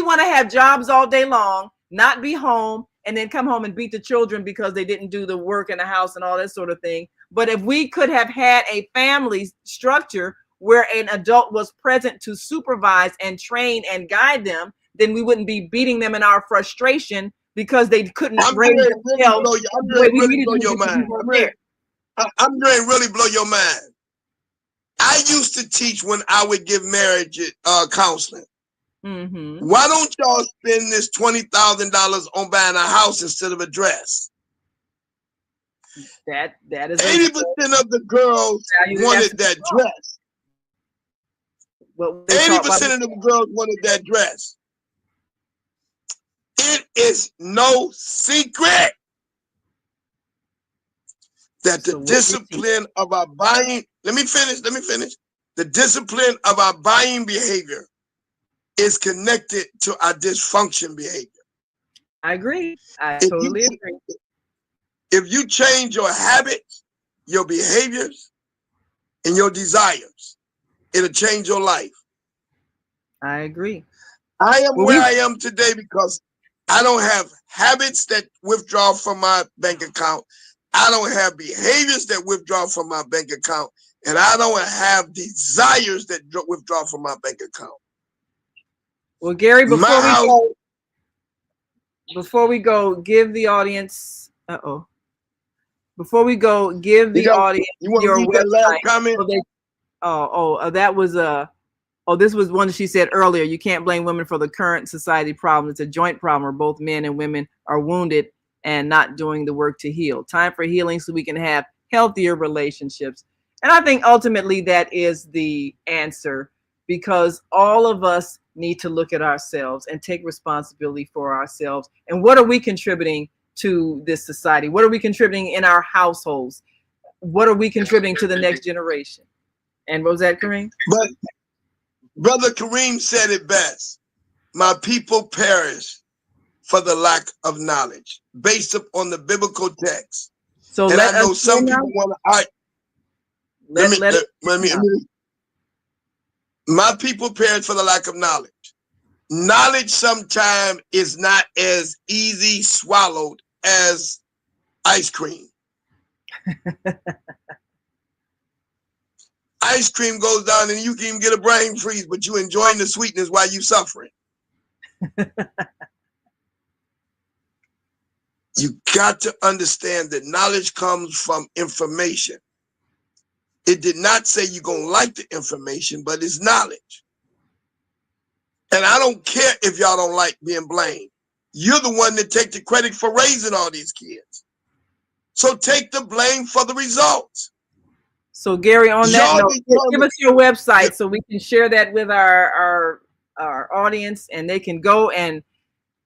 want to have jobs all day long, not be home, and then come home and beat the children because they didn't do the work in the house and all that sort of thing. But if we could have had a family structure where an adult was present to supervise and train and guide them, then we wouldn't be beating them in our frustration because they couldn't raise themselves. I'm really blow your mind. I'm going to really blow your mind. I used to teach when I would give marriage counseling. Mm-hmm. Why don't y'all spend this $20,000 on buying a house instead of a dress? That is 80% of the girls wanted that dress. 80% of the girls wanted that dress. It is no secret that the discipline of our buying, let me finish. The discipline of our buying behavior is connected to our dysfunction behavior. I agree. I If totally you, agree. if you change your habits, your behaviors, and your desires, it'll change your life. I agree. I am Well, where I am today because I don't have habits that withdraw from my bank account. I don't have behaviors that withdraw from my bank account. And I don't have desires that withdraw from my bank account. Well, Gary, My house. before we go, give the audience. Before we go, give the audience You want to your read that last website. comment? That was this was one that she said earlier. You can't blame women for the current society problem. It's a joint problem where both men and women are wounded and not doing the work to heal. Time for healing so we can have healthier relationships. And I think ultimately that is the answer, because all of us need to look at ourselves and take responsibility for ourselves. And what are we contributing to this society? What are we contributing in our households? What are we contributing to the next generation? And what was that, Kareem? But Brother Kareem said it best. My people perish for the lack of knowledge, based upon the biblical text. So and let I know us some people want to. My people perish for the lack of knowledge. Knowledge sometimes is not as easy swallowed as ice cream. Ice cream goes down and you can even get a brain freeze, but you enjoying the sweetness while you suffering. You got to understand that knowledge comes from information. It did not say you're going to like the information, but it's knowledge. And I don't care if y'all don't like being blamed. You're the one that take the credit for raising all these kids. So take the blame for the results. So Gary, on that note, give us your website so we can share that with our audience, and they can go and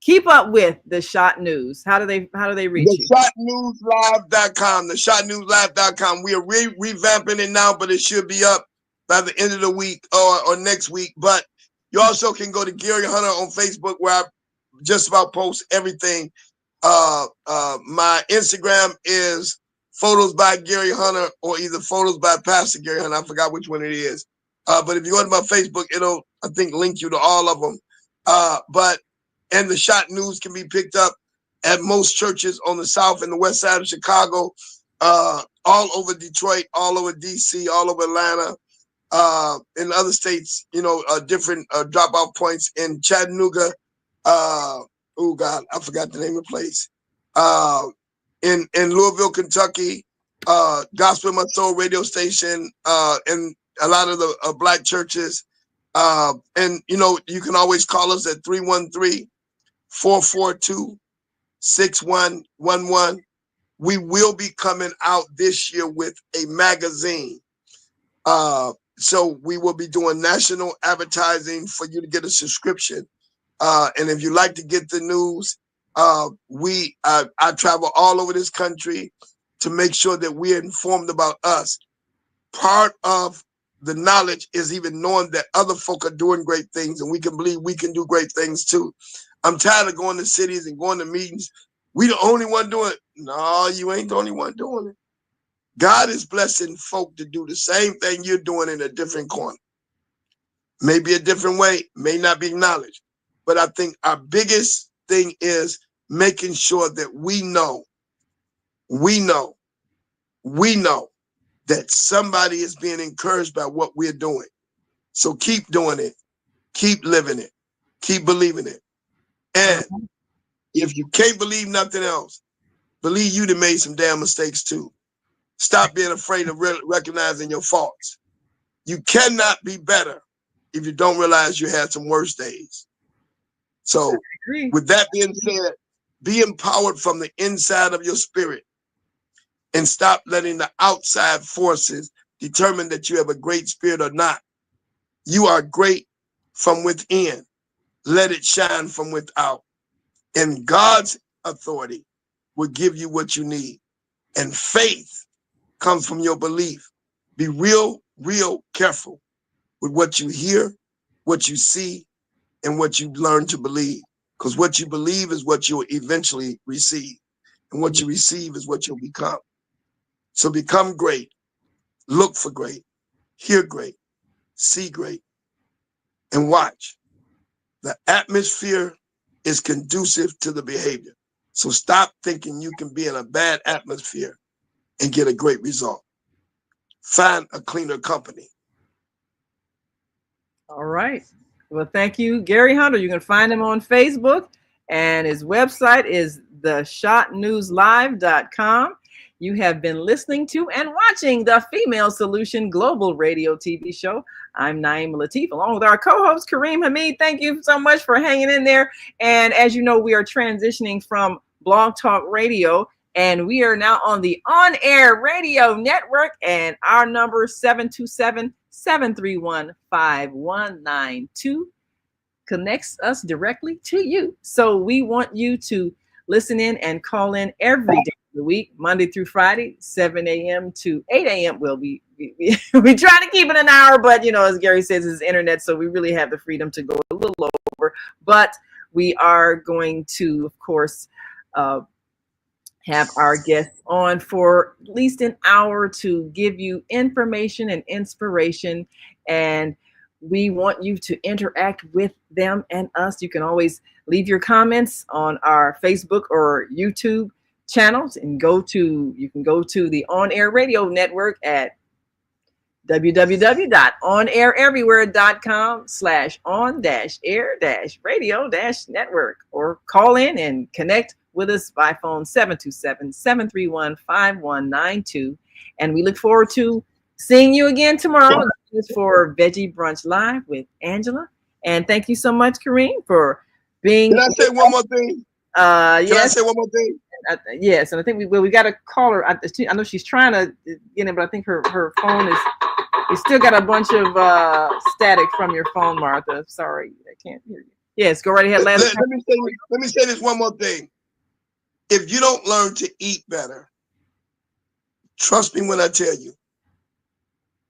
keep up with the Shot News. How do they reach you? TheShotNewsLive.com. TheShotNewsLive.com. We are revamping it now, but it should be up by the end of the week or next week. But you also can go to Gary Hunter on Facebook, where I just about post everything. My Instagram is Photos by Gary Hunter, or either Photos by Pastor Gary Hunter. I forgot which one it is. But if you go to my Facebook, it'll, I think, link you to all of them. And the Shot News can be picked up at most churches on the south and the west side of Chicago, all over Detroit, all over DC, all over Atlanta, in other states, different drop-off points in Chattanooga. Oh God, I forgot the name of the place. In Louisville, Kentucky, Gospel in My Soul radio station, and a lot of the black churches. And you can always call us at 313-442-6111. We will be coming out this year with a magazine. So we will be doing national advertising for you to get a subscription. And if you like to get the news, I travel all over this country to make sure that we're informed about us. Part of the knowledge is even knowing that other folk are doing great things, and we can believe we can do great things too. I'm tired of going to cities and going to meetings. We the only one doing it. No, you ain't the only one doing it. God is blessing folk to do the same thing you're doing in a different corner. Maybe a different way, may not be acknowledged. But I think our biggest thing is making sure that we know that somebody is being encouraged by what we're doing. So keep doing it, keep living it, keep believing it. And if you can't believe nothing else, believe you done made some damn mistakes too. Stop being afraid of recognizing your faults. You cannot be better if you don't realize you had some worse days. So with that being said, be empowered from the inside of your spirit and stop letting the outside forces determine that you have a great spirit or not. You are great from within. Let it shine from without. And God's authority will give you what you need. And faith comes from your belief. Be real careful with what you hear, what you see, and what you learn to believe. Because what you believe is what you'll eventually receive. And what you receive is what you'll become. So become great, look for great, hear great, see great, and watch. The atmosphere is conducive to the behavior. So stop thinking you can be in a bad atmosphere and get a great result. Find a cleaner company. All right. Well, thank you, Gary Hunter. You can find him on Facebook, and his website is theshotnewslive.com. You have been listening to and watching the Female Solution Global Radio TV show. I'm Naima Latif, along with our co-host, Kareem Hamid. Thank you so much for hanging in there. And as you know, we are transitioning from Blog Talk Radio, and we are now on the On Air Radio Network, and our number 727-731-5192 connects us directly to you. So we want you to listen in and call in every day of the week, Monday through Friday, 7 a.m. to 8 a.m. We try to keep it an hour, but as Gary says, it's internet, so we really have the freedom to go a little over. But we are going to, of course, have our guests on for at least an hour to give you information and inspiration, and we want you to interact with them and us. You can always leave your comments on our Facebook or YouTube channels, and you can go to the On Air Radio Network at www.onairEverywhere.com/on-air-radio-network, or call in and connect with us by phone 727-731-5192. And we look forward to seeing you again tomorrow for Veggie Brunch Live with Angela. And thank you so much, Kareem, for being. Can I say one more thing? Yes. Can I say one more thing? Yes, and I think we got to call her. I know she's trying to get in, but I think her phone is. You still got a bunch of static from your phone, Martha. Sorry, I can't hear you. Yes, go right ahead. Let me say this one more thing. If you don't learn to eat better, trust me when I tell you,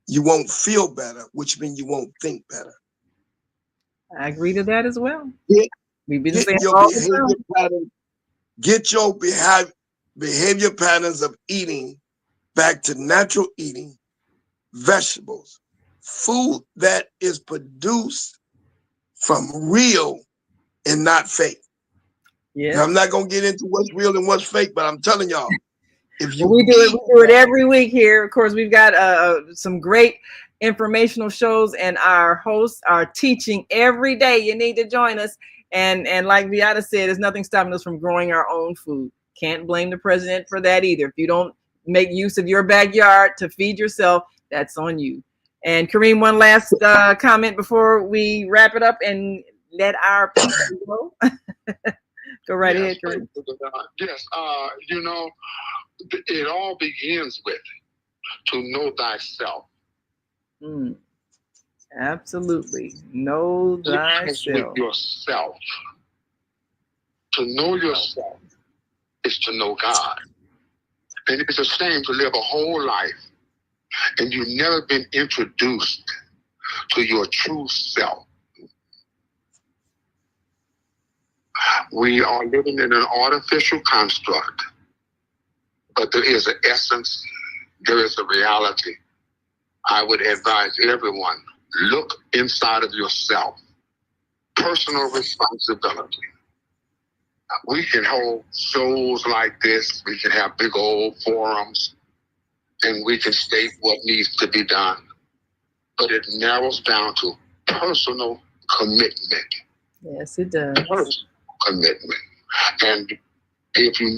you won't feel better, which means you won't think better. I agree to that as well. Get your behavior patterns of eating back to natural eating, vegetables, food that is produced from real and not fake. Yeah, now, I'm not gonna get into what's real and what's fake, but I'm telling y'all, if you we do it every week here. Of course, we've got some great informational shows, and our hosts are teaching every day. You need to join us. And like Viata said, there's nothing stopping us from growing our own food. Can't blame the president for that either. If you don't make use of your backyard to feed yourself, that's on you. And Kareem, one last comment before we wrap it up and let our people go. Go right ahead, Kareem. Yes, it all begins with to know thyself. Absolutely. Know thyself. Yourself. To know yourself is to know God. And it's a shame to live a whole life and you've never been introduced to your true self. We are living in an artificial construct, but there is an essence, there is a reality. I would advise everyone, look inside of yourself. Personal responsibility. We can hold shows like this, we can have big old forums, and we can state what needs to be done. But it narrows down to personal commitment. Yes, it does. Personal commitment. And if you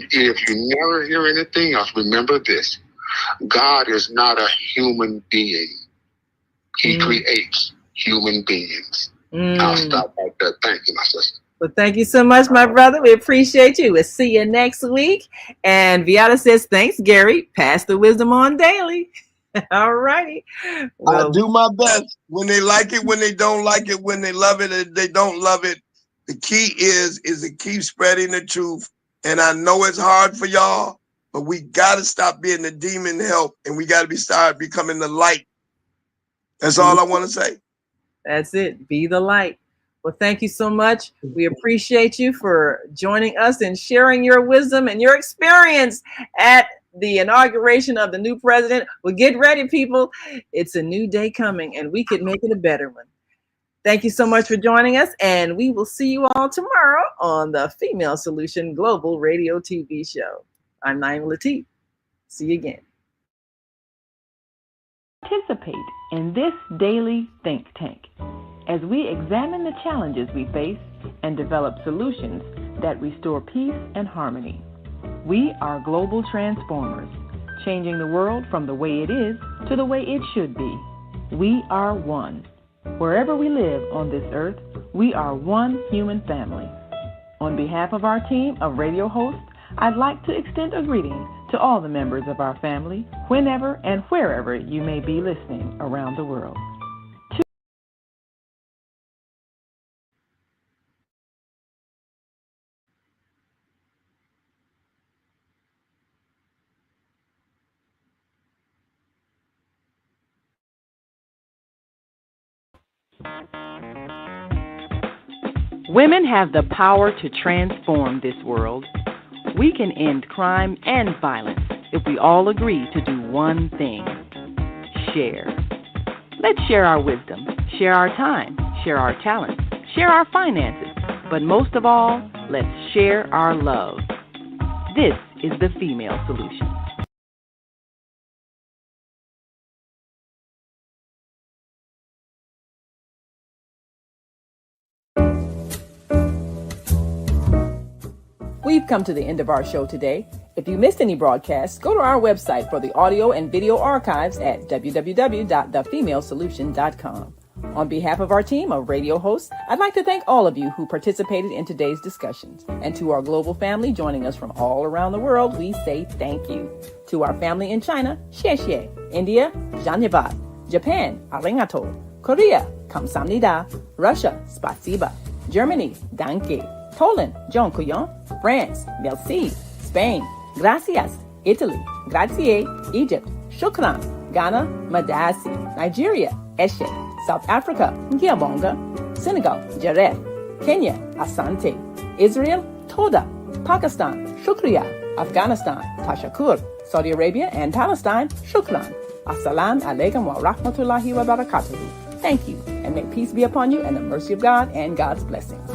never hear anything else, remember this. God is not a human being. He creates human beings. I'll stop right there. Thank you, my sister. Well, thank you so much, my brother. We appreciate you. We'll see you next week. And Viata says, thanks, Gary. Pass the wisdom on daily. All righty. Well, I do my best. When they like it, when they don't like it, when they love it, and they don't love it. The key is to keep spreading the truth. And I know it's hard for y'all, but we got to stop being the demon help, and we got to start becoming the light. That's all I want to say. That's it. Be the light. Well, thank you so much. We appreciate you for joining us and sharing your wisdom and your experience at the inauguration of the new president. Well, get ready, people. It's a new day coming, and we could make it a better one. Thank you so much for joining us, and we will see you all tomorrow on the Female Solution Global Radio TV show. I'm Naima Latif. See you again. Participate in this daily think tank as we examine the challenges we face and develop solutions that restore peace and harmony. We are global transformers, changing the world from the way it is to the way it should be. We are one. Wherever we live on this earth, we are one human family. On behalf of our team of radio hosts, I'd like to extend a greeting to all the members of our family, whenever and wherever you may be listening around the world. Women have the power to transform this world. We can end crime and violence if we all agree to do one thing: share. Let's share our wisdom, share our time, share our talents, share our finances, but most of all, let's share our love. This is the Female Solution. We've come to the end of our show today. If you missed any broadcasts, go to our website for the audio and video archives at www.thefemalesolution.com. On behalf of our team of radio hosts, I'd like to thank all of you who participated in today's discussions. And to our global family joining us from all around the world, we say thank you. To our family in China, xie xie. India, Dhanyavad. Japan, arigato. Korea, kamsamnida. Russia, spasiba. Germany, danke. Poland, dziękuję. France, merci. Spain, gracias. Italy, grazie. Egypt, shukran. Ghana, madasi. Nigeria, eshe. South Africa, ngiyabonga. Senegal, jareh. Kenya, asante. Israel, toda. Pakistan, shukriya. Afghanistan, tashakur. Saudi Arabia and Palestine, shukran. Assalamu alaikum wa rahmatullahi wa barakatuhu. Thank you, and may peace be upon you and the mercy of God and God's blessings.